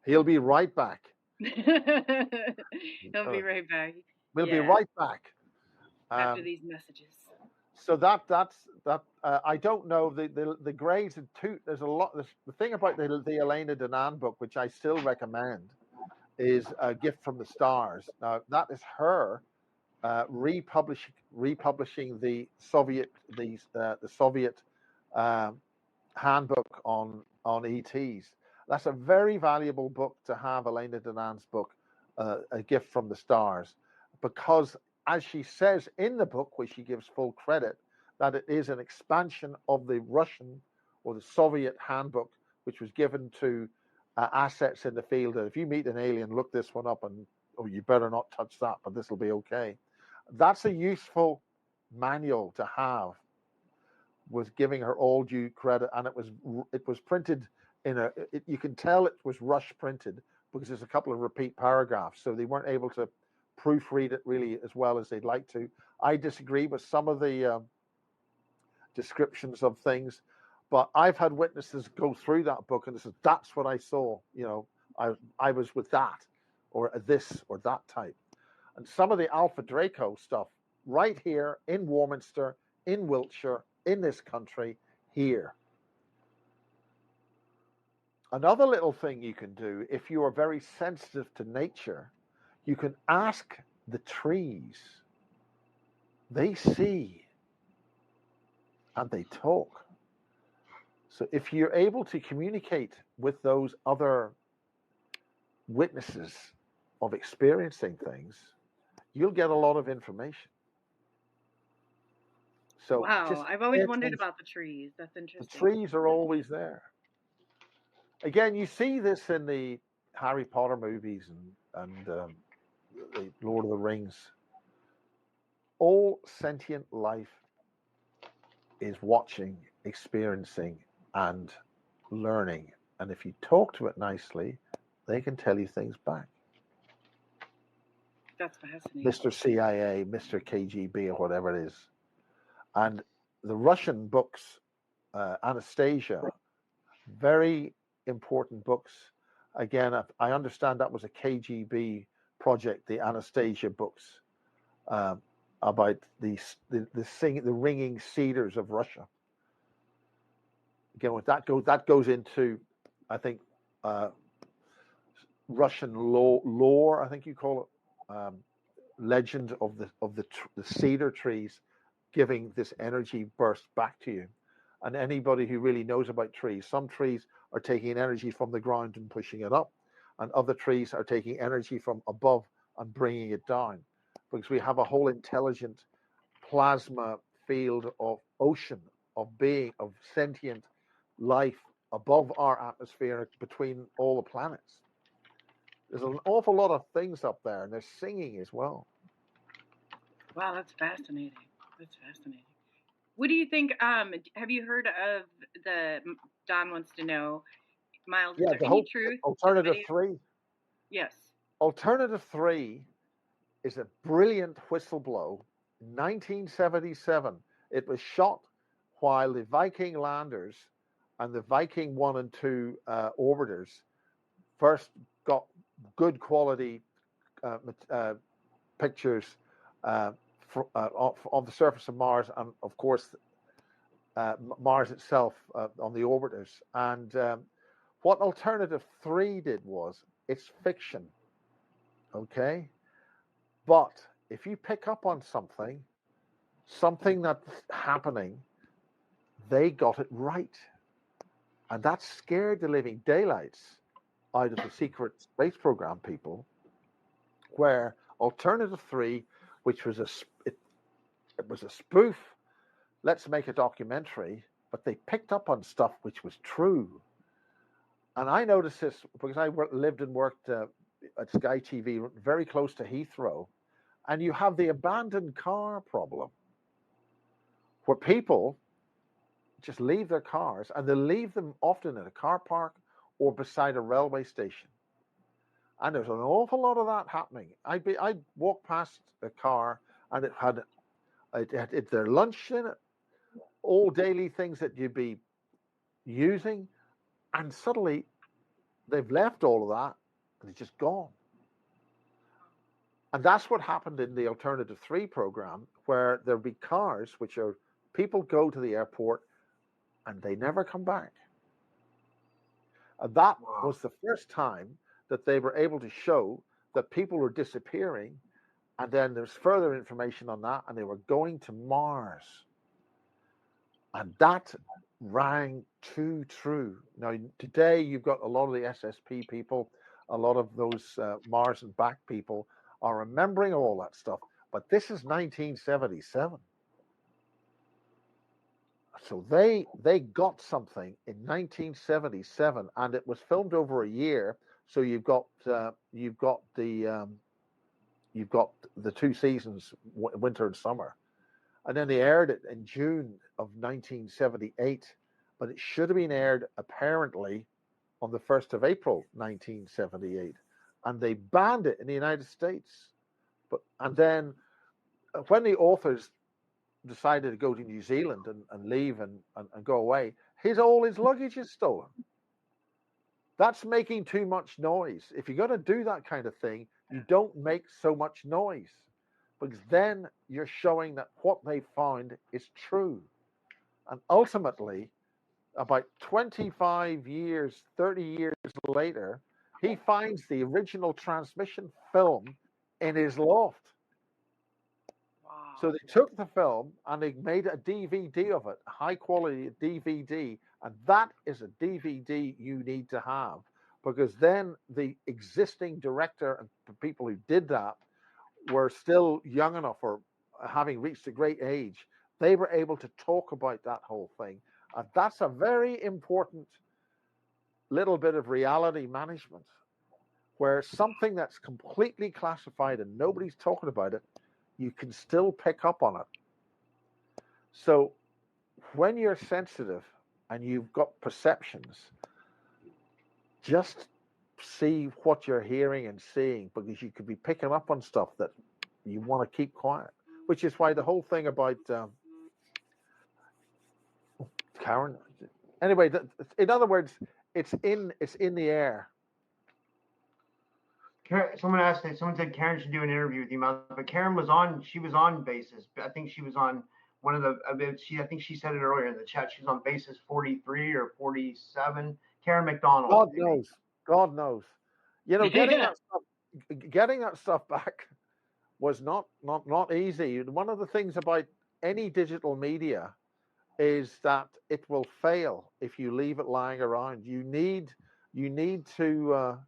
He'll be right back. He'll be right back. We'll be right back after these messages. So that's I don't know the grades and there's a lot. The thing about the Elena Danaan book, which I still recommend, is A Gift from the Stars. Now that is her republishing the Soviet handbook on ETs. That's a very valuable book to have, Elena Danaan's book, A Gift from the Stars, because as she says in the book, which she gives full credit, that it is an expansion of the Russian or the Soviet handbook, which was given to assets in the field. And if you meet an alien, look this one up, and you better not touch that, but this will be okay. That's a useful manual to have. Was giving her all due credit, and it was printed in you can tell it was rush printed because there's a couple of repeat paragraphs, so they weren't able to proofread it really as well as they'd like to. I disagree with some of the descriptions of things, but I've had witnesses go through that book and say, that's what I saw. I was with that or this or that type. And some of the Alpha Draco stuff right here in Warminster, in Wiltshire, in this country, here. Another little thing you can do, if you are very sensitive to nature, you can ask the trees. They see and they talk. So if you're able to communicate with those other witnesses of experiencing things, you'll get a lot of information. So wow, I've always wondered about the trees. That's interesting. The trees are always there. Again, you see this in the Harry Potter movies and the Lord of the Rings. All sentient life is watching, experiencing, and learning. And if you talk to it nicely, they can tell you things back. That's fascinating. Mr. CIA, Mr. KGB, or whatever it is. And the Russian books, Anastasia, very important books. Again, I understand that was a KGB project, the Anastasia books, about the ringing cedars of Russia. Again, that goes into, I think, Russian lore. I think you call it legend of the cedar trees, giving this energy burst back to you. And anybody who really knows about trees, some trees are taking energy from the ground and pushing it up, and other trees are taking energy from above and bringing it down, because we have a whole intelligent plasma field of ocean, of being, of sentient life above our atmosphere, between all the planets. There's an awful lot of things up there, and they're singing as well. Wow, that's fascinating. That's fascinating. What do you think? Have you heard of Don wants to know, Miles, is there any truth? Alternative 3. Yes. Alternative 3 is a brilliant whistleblow. 1977. It was shot while the Viking landers and the Viking 1 and 2 orbiters first got good quality pictures of the surface of Mars, and of course Mars itself on the orbiters. And what Alternative 3 did was, it's fiction, okay? But if you pick up on something that's happening, they got it right. And that scared the living daylights out of the secret space program people, where Alternative 3, which was it was a spoof, let's make a documentary, but they picked up on stuff which was true. And I noticed this because I lived and worked at Sky TV, very close to Heathrow, and you have the abandoned car problem, where people just leave their cars, and they leave them often in a car park or beside a railway station. And there's an awful lot of that happening. I'd walk past a car, and it had their lunch in it, all daily things that you'd be using, and suddenly they've left all of that, and it's just gone. And that's what happened in the Alternative 3 program, where there'll be cars which are, people go to the airport and they never come back. And that was the first time that they were able to show that people were disappearing, and then there's further information on that, and they were going to Mars. And that rang too true. Now, today you've got a lot of the SSP people, a lot of those Mars and back people are remembering all that stuff. But this is 1977. So they got something in 1977, and it was filmed over a year. So you've got the 2 seasons, winter and summer, and then they aired it in June of 1978. But it should have been aired apparently on the 1st of April 1978, and they banned it in the United States. And then when the authors decided to go to New Zealand and leave and go away, all his luggage is stolen. That's making too much noise. If you're going to do that kind of thing, you don't make so much noise, because then you're showing that what they found is true. And ultimately, about 25 years, 30 years later, he finds the original transmission film in his loft. So they took the film and they made a DVD of it, high quality DVD, and that is a DVD you need to have, because then the existing director and the people who did that were still young enough, or having reached a great age. They were able to talk about that whole thing, and that's a very important little bit of reality management, where something that's completely classified and nobody's talking about it, you can still pick up on it. So when you're sensitive and you've got perceptions, just see what you're hearing and seeing, because you could be picking up on stuff that you want to keep quiet, which is why the whole thing about Karen. Anyway, in other words, it's in the air. Someone said Karen should do an interview with you, but Karen was on basis. I think she was on one of the, I think she said it earlier in the chat. She was on basis 43 or 47. Karen McDonald. God knows. You know, getting that stuff back was not easy. One of the things about any digital media is that it will fail if you leave it lying around. You need to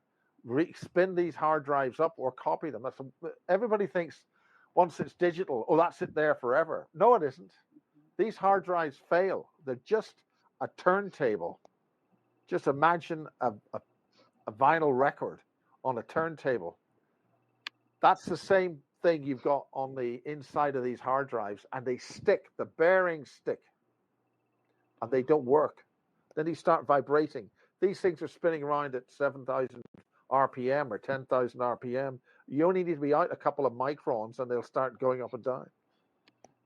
spin these hard drives up or copy them. Everybody thinks once it's digital, that's it there forever. No, it isn't. These hard drives fail. They're just a turntable. Just imagine a vinyl record on a turntable. That's the same thing you've got on the inside of these hard drives, and they stick. The bearings stick, and they don't work. Then they start vibrating. These things are spinning around at 7,000 RPM or 10,000 RPM. You only need to be out a couple of microns, and they'll start going up and down.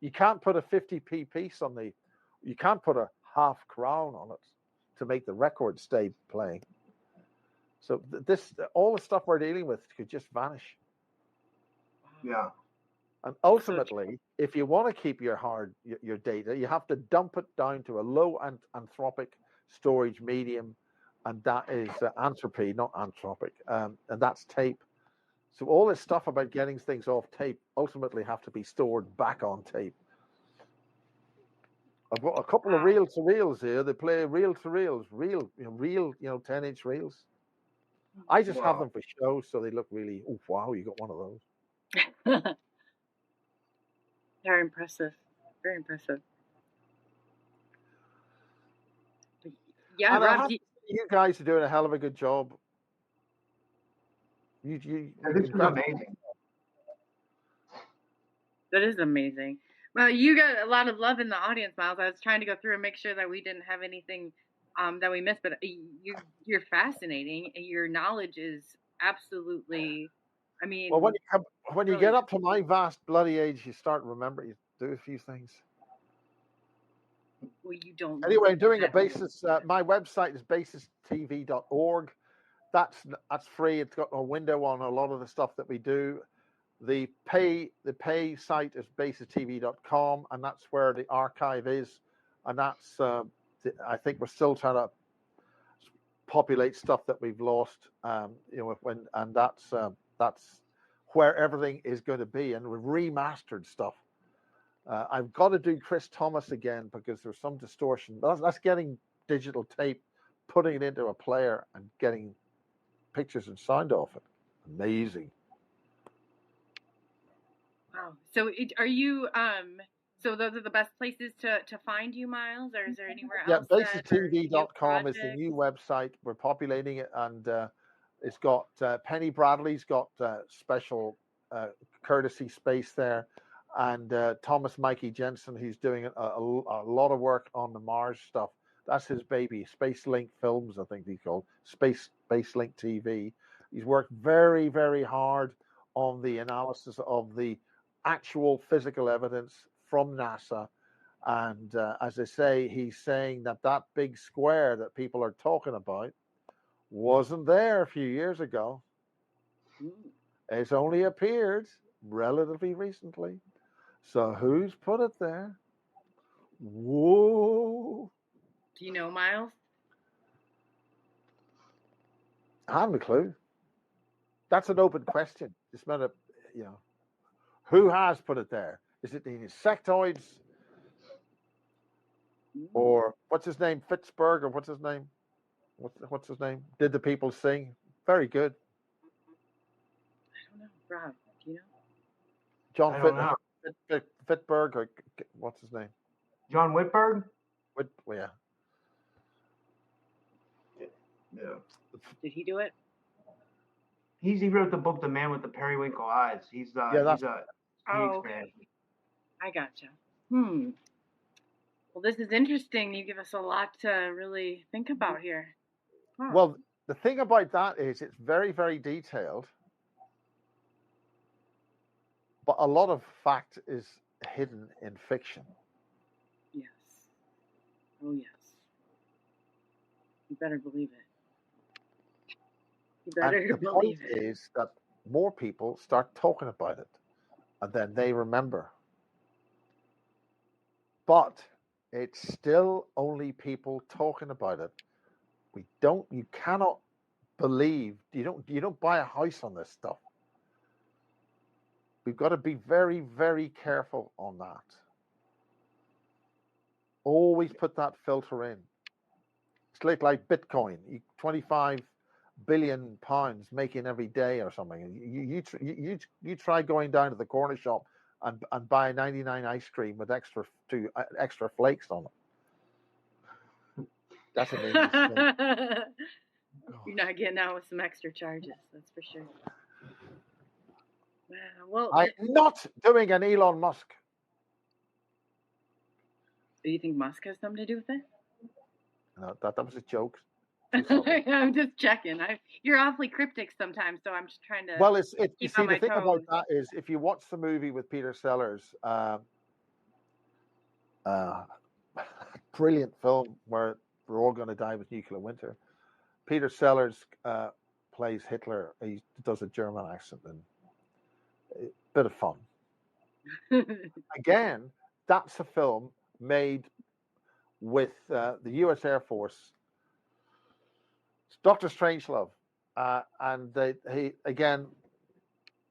You can't put a 50p piece you can't put a half crown on it to make the record stay playing. So all the stuff we're dealing with could just vanish. Yeah. And ultimately, if you want to keep your data, you have to dump it down to a low anthropic storage medium, and that is entropy, not anthropic, and that's tape. So all this stuff about getting things off tape ultimately have to be stored back on tape. I've got a couple of reel-to-reels here. They play reel-to-reels, real 10-inch reels. I just have them for show, so they look really. Oh wow, you got one of those. Very impressive. Very impressive. Yeah, and Rob, you guys are doing a hell of a good job This is amazing. That is amazing. Well, you got a lot of love in the audience, Miles. I was trying to go through and make sure that we didn't have anything that we missed, but you're fascinating, and your knowledge is absolutely. I mean, well, when you get up to my vast bloody age, you start remembering. You do a few things. Well, you don't. Anyway, I'm doing a basis. My website is basistv.org. That's free. It's got a window on a lot of the stuff that we do. The pay site is basistv.com, and that's where the archive is. And that's I think we're still trying to populate stuff that we've lost. And that's where everything is going to be, and we've remastered stuff. I've got to do Chris Thomas again because there's some distortion. That's getting digital tape, putting it into a player, and getting pictures and sound off it. Amazing. Wow. So are you? So those are the best places to find you, Miles, or is there anywhere else? Yeah, basistv.com is the new website. We're populating it, and it's got Penny Bradley's got special courtesy space there. And Thomas Mikey Jensen, who's doing a lot of work on the Mars stuff. That's his baby, Space Link Films, I think he's called, Space Link TV. He's worked very, very hard on the analysis of the actual physical evidence from NASA. And as I say, he's saying that big square that people are talking about wasn't there a few years ago. It's only appeared relatively recently. So who's put it there? Whoa. Do you know, Miles? I haven't a clue. That's an open question. It's not who has put it there? Is it the insectoids? Or what's his name? Fitzberg, or what's his name? What's his name? Did the people sing? Very good. I don't know. Rob, do you know? John Fitzberg, or what's his name? John Whitberg? Yeah. Yeah. Did he do it? He wrote the book The Man with the Periwinkle Eyes. He's a fan. I gotcha. Well, this is interesting. You give us a lot to really think about here. Huh. Well, the thing about that is it's very, very detailed, but a lot of fact is hidden in fiction. Yes. Oh, yes. You better believe it. You better believe it. The point is that more people start talking about it, and then they remember. But it's still only people talking about it. You cannot believe, you don't buy a house on this stuff. We've got to be very, very careful on that. Always put that filter in. It's like Bitcoin, 25 billion pounds making every day or something. You try going down to the corner shop and buy 99 ice cream with extra flakes on it. That's amazing. You're not getting out with some extra charges, that's for sure. Well, I'm not doing an Elon Musk. Do you think Musk has something to do with it? No, that was a joke. I'm just checking. You're awfully cryptic sometimes, so I'm just trying to. Well, you see, the thing toes. about that is, if you watch the movie with Peter Sellers, brilliant film where we're all going to die with nuclear winter. Peter Sellers plays Hitler. He does a German accent, and a bit of fun. Again, that's a film made with the U.S. Air Force. It's Dr. Strangelove, and the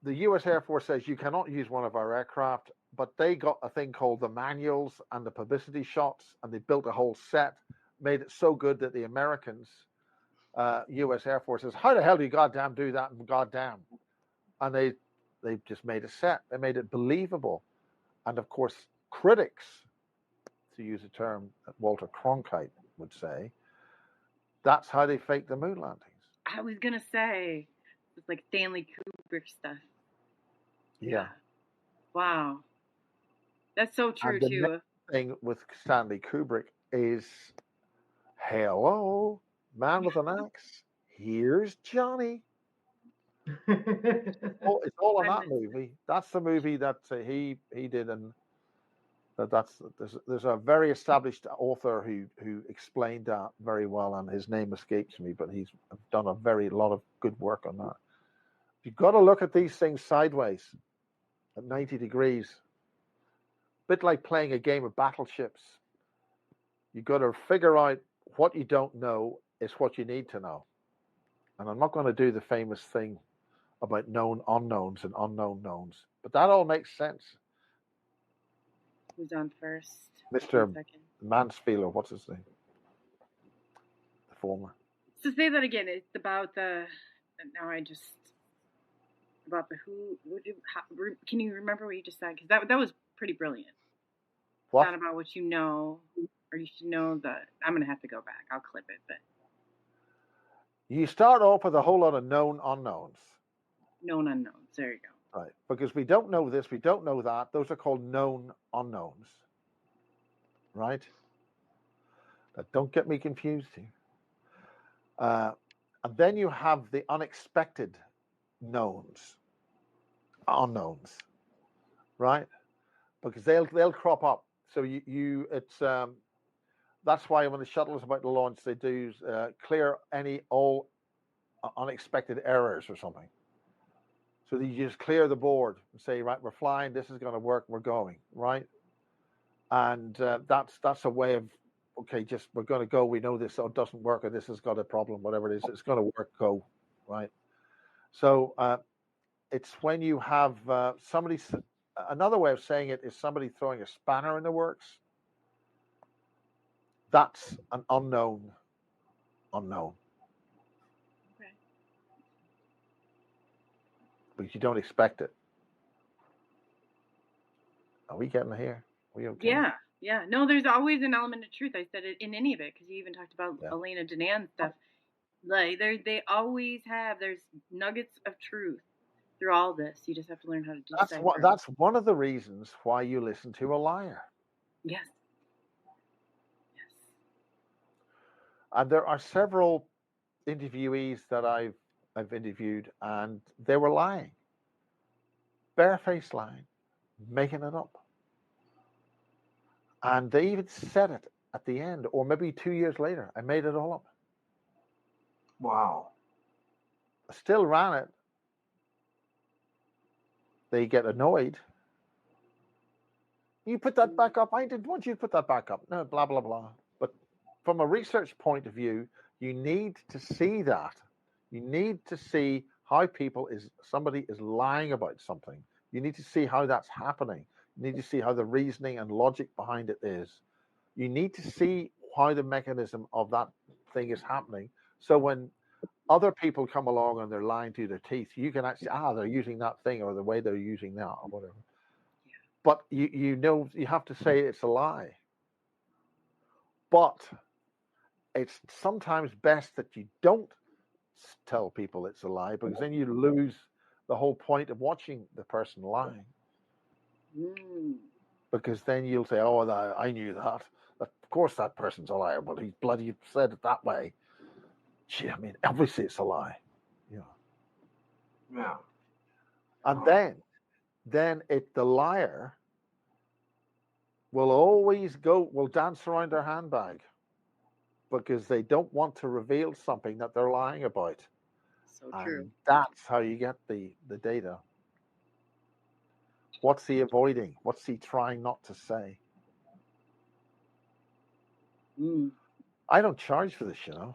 U.S. Air Force says you cannot use one of our aircraft, but they got a thing called the manuals and the publicity shots, and they built a whole set, made it so good that the Americans, U.S. Air Force says, how the hell do you goddamn do that? Goddamn. And they just made a set. They made it believable. And of course, critics, to use a term that Walter Cronkite would say, that's how they faked the moon landings. I was going to say, It's like Stanley Kubrick stuff. Yeah. Wow. That's so true, And the too. next thing with Stanley Kubrick is, hello, man with an axe. Here's Johnny. It's all in that movie. That's the movie that he did, and there's a very established author who explained that very well, and his name escapes me, but he's done a lot of good work on that. You've got to look at these things sideways at 90 degrees. A bit like playing a game of battleships. You've got to figure out what you don't know is what you need to know. And I'm not going to do the famous thing about known unknowns and unknown knowns, but that all makes sense. Who's on first? Mr. Mansfield, what's his name? The former. So say that again. It's about can you remember what you just said? Because that was pretty brilliant. What? It's not about what you know, or you should know that. I'm going to have to go back. I'll clip it. But you start off with a whole lot of known unknowns. Known unknowns. There you go. Right. Because we don't know this, we don't know that. Those are called known unknowns. Right? Now, don't get me confused here. And then you have the unexpected unknowns. Right? Because they'll crop up. So that's why when the shuttle is about to launch, they do clear all unexpected errors or something. So you just clear the board and say, right, we're flying. This is going to work. We're going, right? And that's a way of, okay, just we're going to go. We know this doesn't work, or this has got a problem, whatever it is. It's going to work. Go, right? So it's when you have somebody. Another way of saying it is somebody throwing a spanner in the works. That's an unknown. Okay. Because you don't expect it. Are we getting here? Are we okay? Yeah. No, there's always an element of truth. I said it in any of it because you even talked about Elena Danaan stuff. Like they always have. There's nuggets of truth through all this. You just have to learn how to decipher. That's one of the reasons why you listen to a liar. Yes. And there are several interviewees that I've interviewed, and they were lying, barefaced lying, making it up. And they even said it at the end, or maybe 2 years later. I made it all up. Wow. I still ran it. They get annoyed. You put that back up. I didn't want you to put that back up. No, blah, blah, blah. But from a research point of view, you need to see that. You need to see how somebody is lying about something. You need to see how that's happening. You need to see how the reasoning and logic behind it is. You need to see how the mechanism of that thing is happening. So when other people come along and they're lying to their teeth, you can actually, they're using that thing or the way they're using that or whatever. Yeah. But you know, you have to say it's a lie. But it's sometimes best that you don't tell people it's a lie, because then you lose the whole point of watching the person lying. Because then you'll say, I knew that. Of course that person's a liar, but he bloody said it that way. Gee, I mean, obviously it's a lie. Yeah. And then the liar will always dance around their handbag, because they don't want to reveal something that they're lying about. So true. And that's how you get the data. What's he avoiding? What's he trying not to say? I don't charge for this, you know.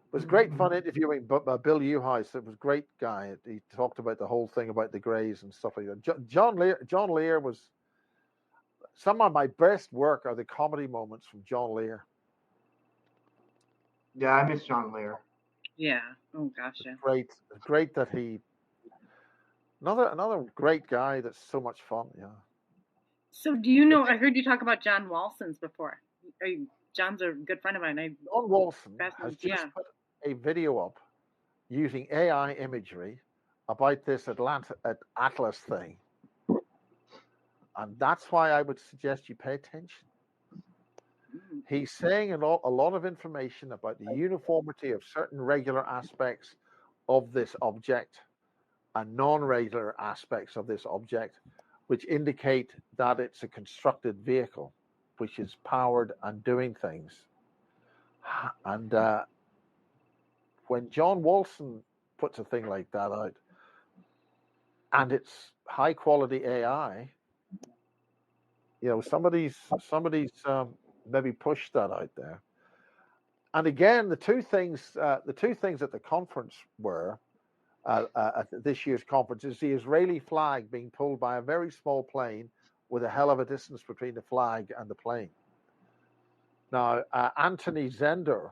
It was great fun interviewing Bill Uhouse. It was a great guy. He talked about the whole thing about the Greys and stuff like that. John Lear was... Some of my best work are the comedy moments from John Lear. Yeah, I miss John Lear. Yeah. Oh gosh, yeah. Great that he... Another great guy that's so much fun, yeah. So do you know, I heard you talk about John Walsons before. John's a good friend of mine. John Walson has just put a video up. using AI imagery about this Atlas thing. And that's why I would suggest you pay attention. He's saying a lot of information about the uniformity of certain regular aspects of this object and non-regular aspects of this object, which indicate that it's a constructed vehicle, which is powered and doing things. And when John Wolfson puts a thing like that out, and it's high quality AI, you know, somebody's maybe pushed that out there. And again, the two things at the conference were at this year's conference is the Israeli flag being pulled by a very small plane with a hell of a distance between the flag and the plane. Now, Anthony Zender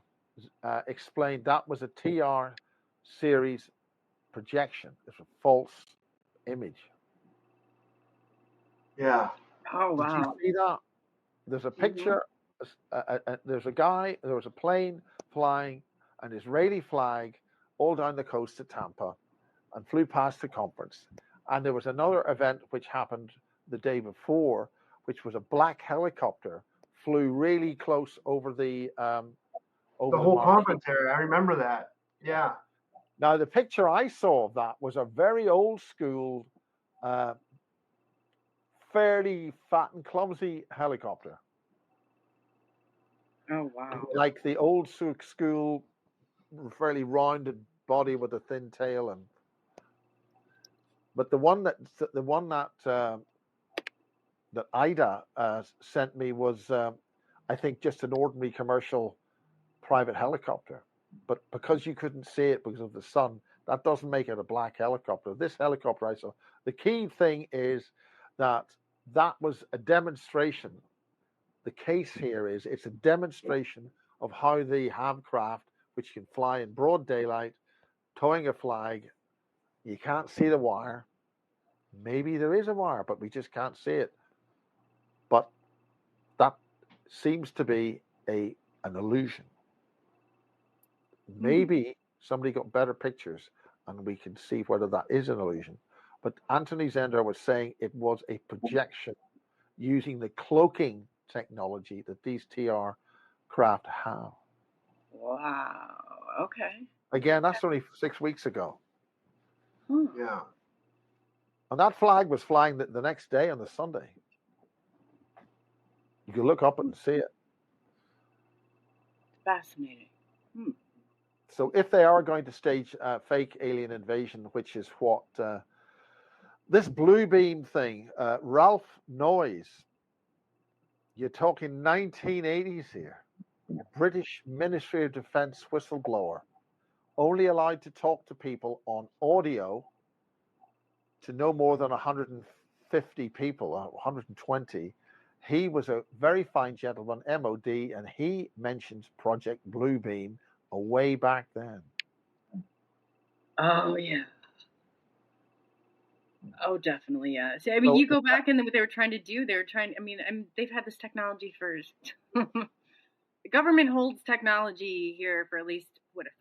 explained that was a TR series projection. It's a false image. Yeah. Oh, wow. Did you see that? There's a picture. There's a guy. There was a plane flying an Israeli flag all down the coast of Tampa, and flew past the conference. And there was another event which happened the day before, which was a black helicopter flew really close over the whole conference area. I remember that. Yeah. Now the picture I saw of that was a very old school, fairly fat and clumsy helicopter. Oh, wow. Like the old school, fairly rounded body with a thin tail, but the one that Ida sent me was, I think, just an ordinary commercial private helicopter. But because you couldn't see it because of the sun, that doesn't make it a black helicopter. This helicopter I saw. The key thing is that was a demonstration. The case here is it's a demonstration of how they have craft which can fly in broad daylight, towing a flag. You can't see the wire. Maybe there is a wire, but we just can't see it. But that seems to be an illusion. Maybe somebody got better pictures and we can see whether that is an illusion. But Anthony Zender was saying it was a projection using the cloaking technology that these TR craft have. Wow. Okay. Again, that's only 6 weeks ago. Yeah. And that flag was flying the next day on the Sunday. You can look up and see it. Fascinating. So if they are going to stage fake alien invasion, which is what this blue beam thing, Ralph Noyes, you're talking 1980s here. British Ministry of Defense whistleblower, only allowed to talk to people on audio to no more than 150 people, 120. He was a very fine gentleman, MOD, and he mentions Project Bluebeam way back then. Oh, yeah. Oh, definitely, yeah. See, I mean, you go back and what they were trying to do, they've had this technology first. The government holds technology here for at least,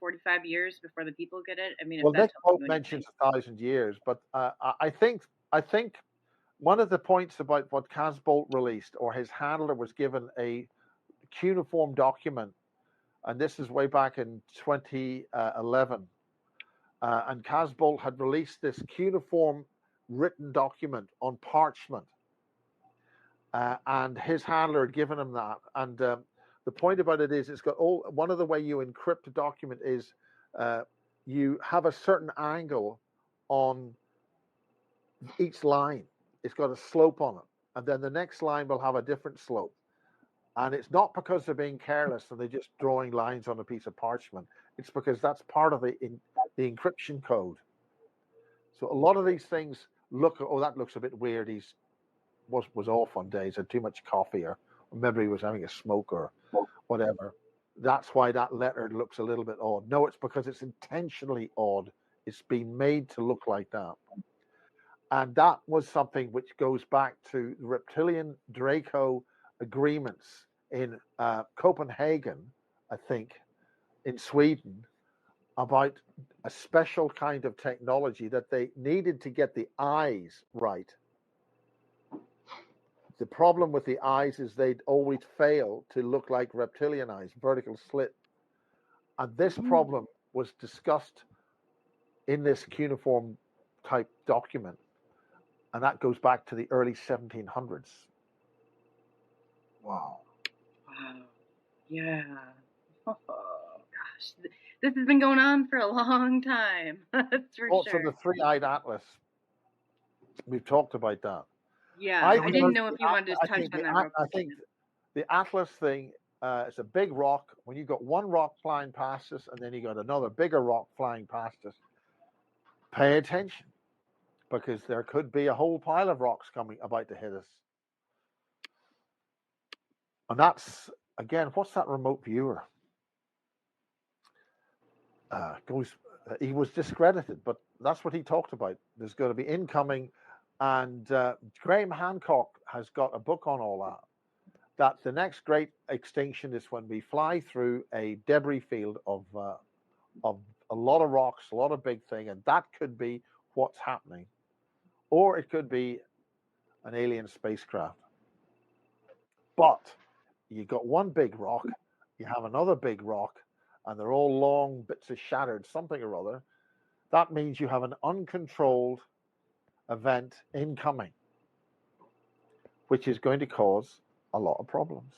45 years before the people get it? I mean, well, Nick Pope mentions 1,000 years, but I think one of the points about what Casbolt released, or his handler was given a cuneiform document, and this is way back in 2011, and Casbolt had released this cuneiform written document on parchment, and his handler had given him that, and the point about it is it's got one of the way you encrypt a document is you have a certain angle on each line. It's got a slope on it, and then the next line will have a different slope. And it's not because they're being careless and they're just drawing lines on a piece of parchment. It's because that's part of the encryption code. So a lot of these things look, that looks a bit weird. He was off one day, he's had too much coffee, or maybe he was having a smoke or whatever. That's why that letter looks a little bit odd. No, it's because it's intentionally odd. It's been made to look like that. And that was something which goes back to the reptilian Draco agreements in Copenhagen, I think, in Sweden, about a special kind of technology that they needed to get the eyes right. The problem with the eyes is they'd always fail to look like reptilian eyes, vertical slit. And this problem was discussed in this cuneiform type document. And that goes back to the early 1700s. Wow. Wow. Yeah. Oh, gosh. This has been going on for a long time. That's for Also, sure. the three-eyed atlas. We've talked about that. Yeah, I didn't know if you wanted to touch on that real quick. I think the atlas thing is a big rock. When you got one rock flying past us, and then you got another bigger rock flying past us, pay attention, because there could be a whole pile of rocks coming about to hit us. And that's, again, what's that remote viewer? He was discredited, but that's what he talked about. There's going to be incoming, and Graham Hancock has got a book on all that. That the next great extinction is when we fly through a debris field of a lot of rocks, a lot of big thing, and that could be what's happening, or it could be an alien spacecraft. But you got one big rock, you have another big rock, and they're all long bits of shattered something or other. That means you have an uncontrolled event incoming, which is going to cause a lot of problems.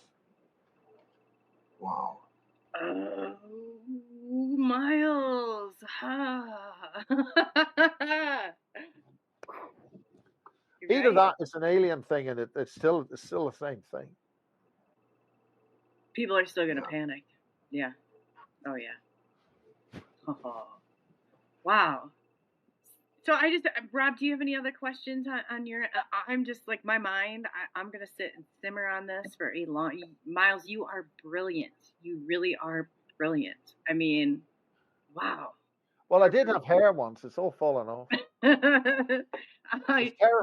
Wow. Oh, Miles. Either Right? that is an alien thing, and it's still the same thing. People are still going to panic. Yeah. Oh, yeah. Oh. Wow. So Rob, do you have any other questions on your, I'm just like my mind, I'm going to sit and simmer on this for a long, Miles, you are brilliant. You really are brilliant. I mean, wow. Well, I did have hair once. It's all fallen off.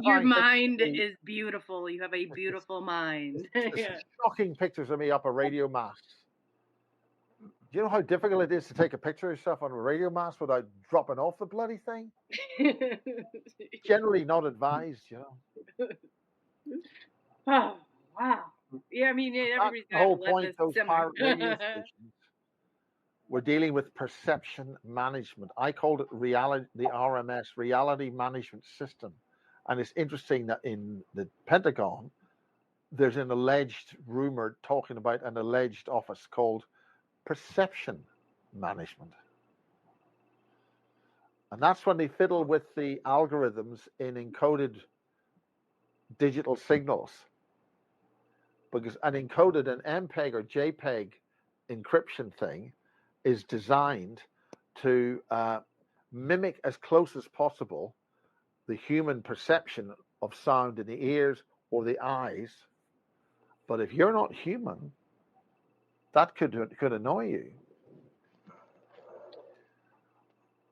Your mind is beautiful. You have a beautiful mind. There's shocking pictures of me up a radio mast. Do you know how difficult it is to take a picture of yourself on a radio mast without dropping off the bloody thing? Generally not advised, you know. Oh, wow. Yeah, I mean, everybody's the whole got to point. let Those this pirate simmer. radio stations. We're dealing with perception management. I called it reality, the RMS, reality management system. And it's interesting that in the Pentagon, there's an alleged rumor talking about an alleged office called perception management. And that's when they fiddle with the algorithms in encoded digital signals. Because an encoded, an MPEG or JPEG encryption thing is designed to mimic as close as possible the human perception of sound in the ears or the eyes. But if you're not human, that could annoy you.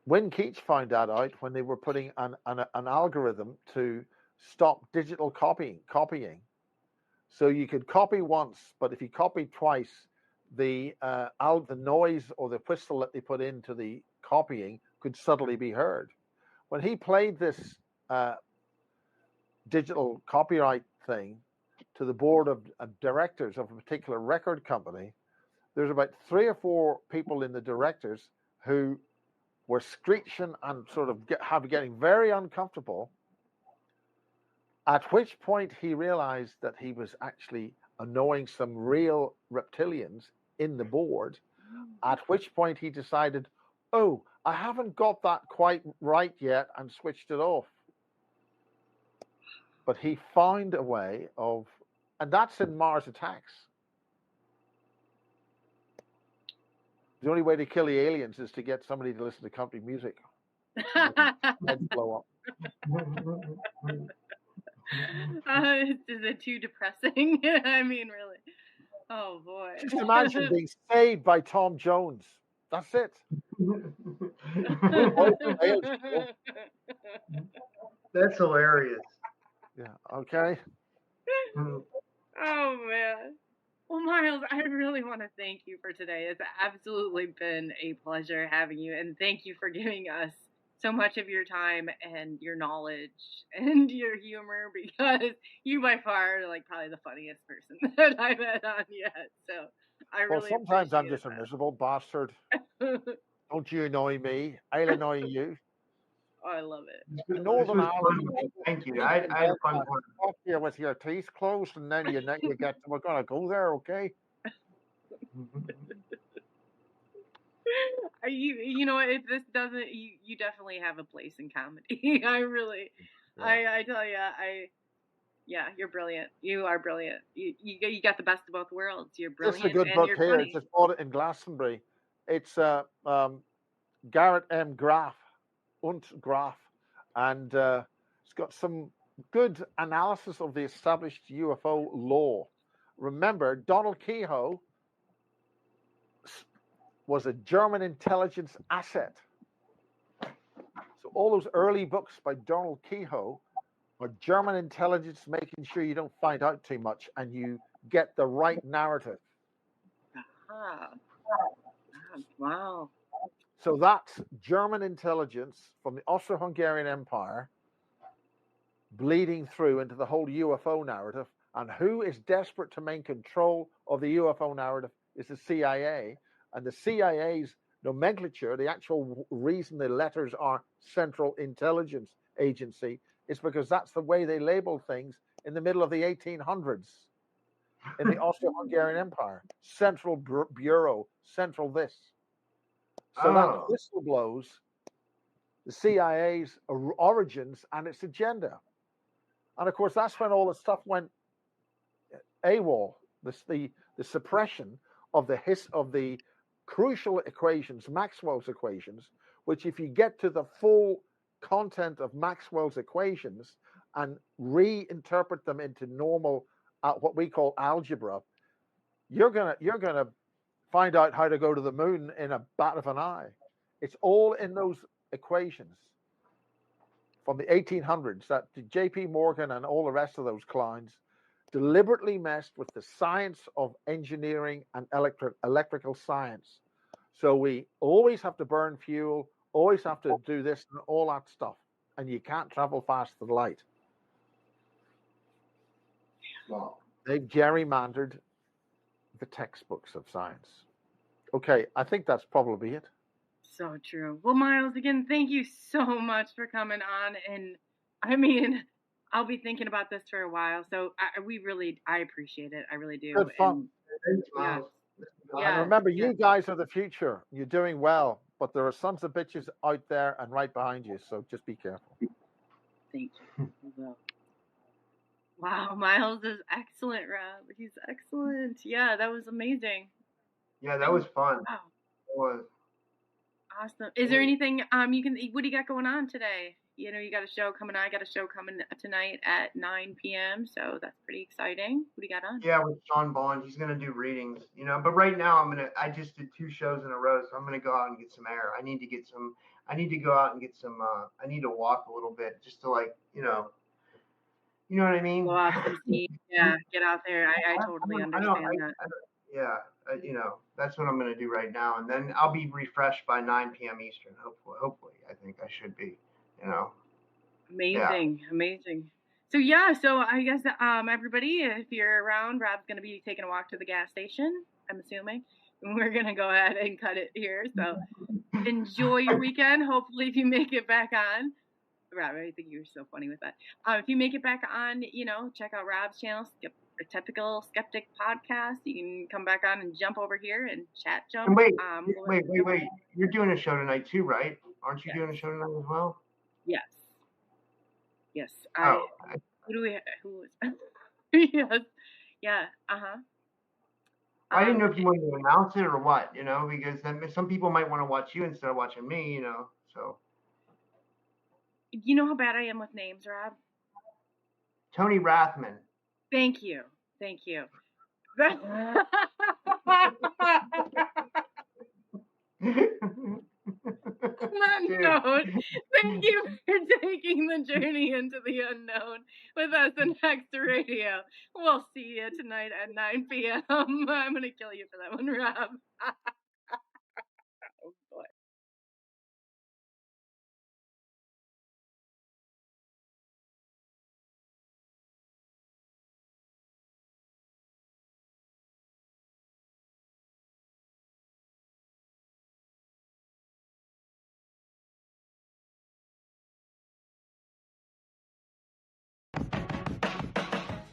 Wynne Keats found that out when they were putting an algorithm to stop digital copying. So you could copy once, but if you copied twice, the noise or the whistle that they put into the copying could subtly be heard. When he played this digital copyright thing to the board of directors of a particular record company, there's about 3 or 4 people in the directors who were screeching and sort of getting very uncomfortable, at which point he realized that he was actually annoying some real reptilians in the board, at which point he decided, oh, I haven't got that quite right yet, and switched it off. But he found a way of, and that's in Mars Attacks. The only way to kill the aliens is to get somebody to listen to country music. Heads blow up. Is it too depressing? I mean, really. Oh, boy. Just imagine being saved by Tom Jones. That's it. That's hilarious. Yeah, okay. Oh, man. Well, Miles, I really want to thank you for today. It's absolutely been a pleasure having you, and thank you for giving us so much of your time and your knowledge and your humor, because you by far are like probably the funniest person that I've had on yet. So I Well, really sometimes I'm appreciate just a miserable bastard. Don't you annoy me? I'll annoy you. Oh, I love it. In This Northern was fun, Ireland, man. Thank you. people in I had a fun Belfast time. talk to you with your teeth closed, and then you get, we're going to go there, okay? You know, if this doesn't, you definitely have a place in comedy. I really, Yeah. I tell you, yeah, you're brilliant. You are brilliant. You got the best of both worlds. You're This is a brilliant good and book you're here. funny. Just bought it in Glastonbury. It's Garrett M. Graff, Graf, and it's got some good analysis of the established UFO law. Remember, Donald Kehoe was a German intelligence asset. So all those early books by Donald Kehoe are German intelligence making sure you don't find out too much and you get the right narrative. Ah, wow. So that's German intelligence from the Austro-Hungarian Empire bleeding through into the whole UFO narrative. And who is desperate to maintain control of the UFO narrative is the CIA. And the CIA's nomenclature, the actual reason the letters are Central Intelligence Agency, is because that's the way they labeled things in the middle of the 1800s in the Austro-Hungarian Empire. Central Bureau, Central this. So that whistleblows the CIA's origins and its agenda. And of course, that's when all the stuff went AWOL, the suppression of the crucial equations, Maxwell's equations, which if you get to the full content of Maxwell's equations and reinterpret them into normal, what we call algebra, you're gonna find out how to go to the moon in a bat of an eye. It's all in those equations from the 1800s that J.P. Morgan and all the rest of those clowns deliberately messed with the science of engineering and electrical science. So we always have to burn fuel, always have to do this and all that stuff. And you can't travel faster than light. Wow. They've gerrymandered the textbooks of science. Okay, I think that's probably it. So true. Well, Miles, again, thank you so much for coming on. And I mean, I'll be thinking about this for a while. So I appreciate it. I really do. Good fun. And, And remember, you guys are the future. You're doing well, but there are sons of bitches out there and right behind you. So just be careful. Thank you. Wow, Miles is excellent, Rob. He's excellent. Yeah, that was amazing. Yeah, that was fun. Wow. It was. Awesome. Is there anything what do you got going on today? You know, you got a show coming. I got a show coming tonight at 9 p.m. So that's pretty exciting. What do you got on? Yeah, with Sean Bond, he's gonna do readings. You know, but right now I just did 2 shows in a row, so I'm gonna go out and get some air. I need to go out and get some. I need to walk a little bit just to you know what I mean. Go out and see. Yeah, get out there. I totally understand that. You know, that's what I'm going to do right now. And then I'll be refreshed by 9 p.m. Eastern, hopefully. I think I should be, you know. Amazing. Yeah. Amazing. So, so I guess, everybody, if you're around, Rob's going to be taking a walk to the gas station, I'm assuming. And we're going to go ahead and cut it here. So enjoy your weekend. Hopefully, if you make it back on. Rob, I think you were so funny with that. If you make it back on, you know, check out Rob's channel, Typical Skeptic Podcast. You can come back on and jump over here and chat jump. And wait. You're doing a show tonight too, right? Aren't you doing a show tonight as well? Yes. Yes. Who do we have? Who was? Yes. Yeah. Uh-huh. I didn't know if you wanted to announce it or what, you know, because then some people might want to watch you instead of watching me, you know, so. You know how bad I am with names, Rob? Tony Rathman. Thank you. On that note, thank you for taking the journey into the unknown with SNXRadio. We'll see you tonight at 9 p.m. I'm going to kill you for that one, Rob. Oh, boy.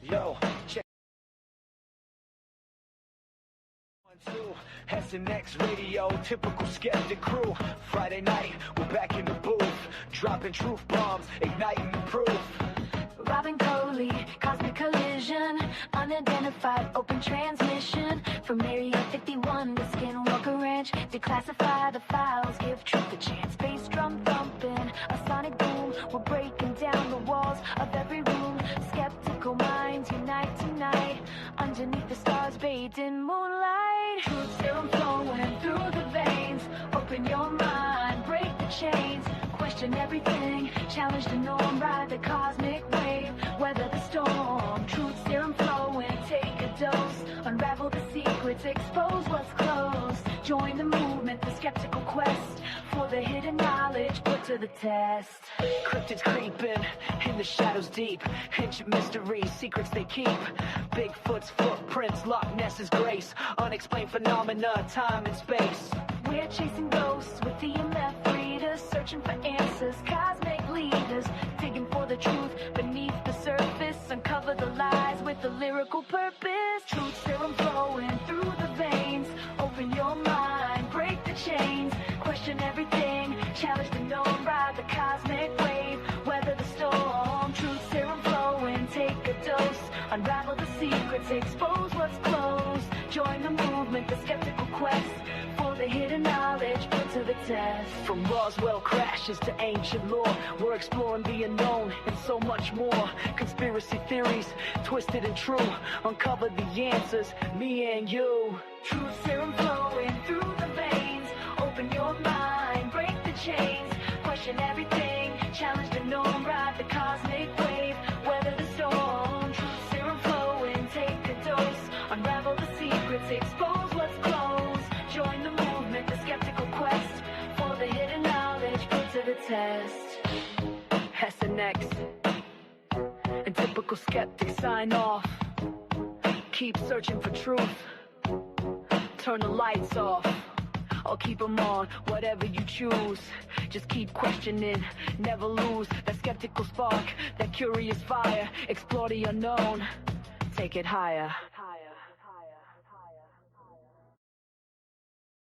Yo, check 1, 2, SNX Radio, typical skeptic crew. Friday night, we're back in the booth, dropping truth bombs, igniting the proof. Rob and Coley, cosmic collision, unidentified open transmission from Area 51 to Skinwalker Ranch. Declassify the files, give truth a chance. Bass drum thumping, a sonic boom. We're breaking down the walls of every room. Skeptical minds unite tonight underneath the stars, bathed in moonlight. Truth serum flowing through the veins. Open your mind, break the chains. Question everything, challenge the norm, ride the cosmic wave, weather the storm. Truth serum flowing, take a dose, unravel the secrets, expose what's closed. Join the movement, the skeptical quest for the hidden knowledge put to the test. Cryptids creeping in the shadows deep, ancient mysteries, secrets they keep. Bigfoot's footprints, Loch Ness's grace, unexplained phenomena, time and space. We're chasing ghosts with EMF readers, searching for answers, cosmic leaders, digging for the truth beneath the surface, uncover the lies with a lyrical purpose. Truth serum flowing through the veins, open your mind, break the chains, question everything, challenge the known, ride the cosmic wave, weather the storm. Truth serum flowing, take a dose, unravel the secrets, expose what's closed. Join the movement, the skeptical quest for the hidden knowledge put to the test. From Roswell crashes to ancient lore, we're exploring the unknown and so much more. Conspiracy theories, twisted and true, uncover the answers, me and you. Truth serum flowing through the veins, open your mind, break the chains, question everything, challenge the norm, ride the cosmic wave, weather the storm. Truth serum flowing, take a dose, unravel the secrets, expose what's closed. Join the movement, the skeptical quest for the hidden knowledge put to the test. SNX and typical skeptic sign off. Keep searching for truth. Turn the lights off. I'll keep them on, whatever you choose. Just keep questioning, never lose that skeptical spark, that curious fire. Explore the unknown, take it higher.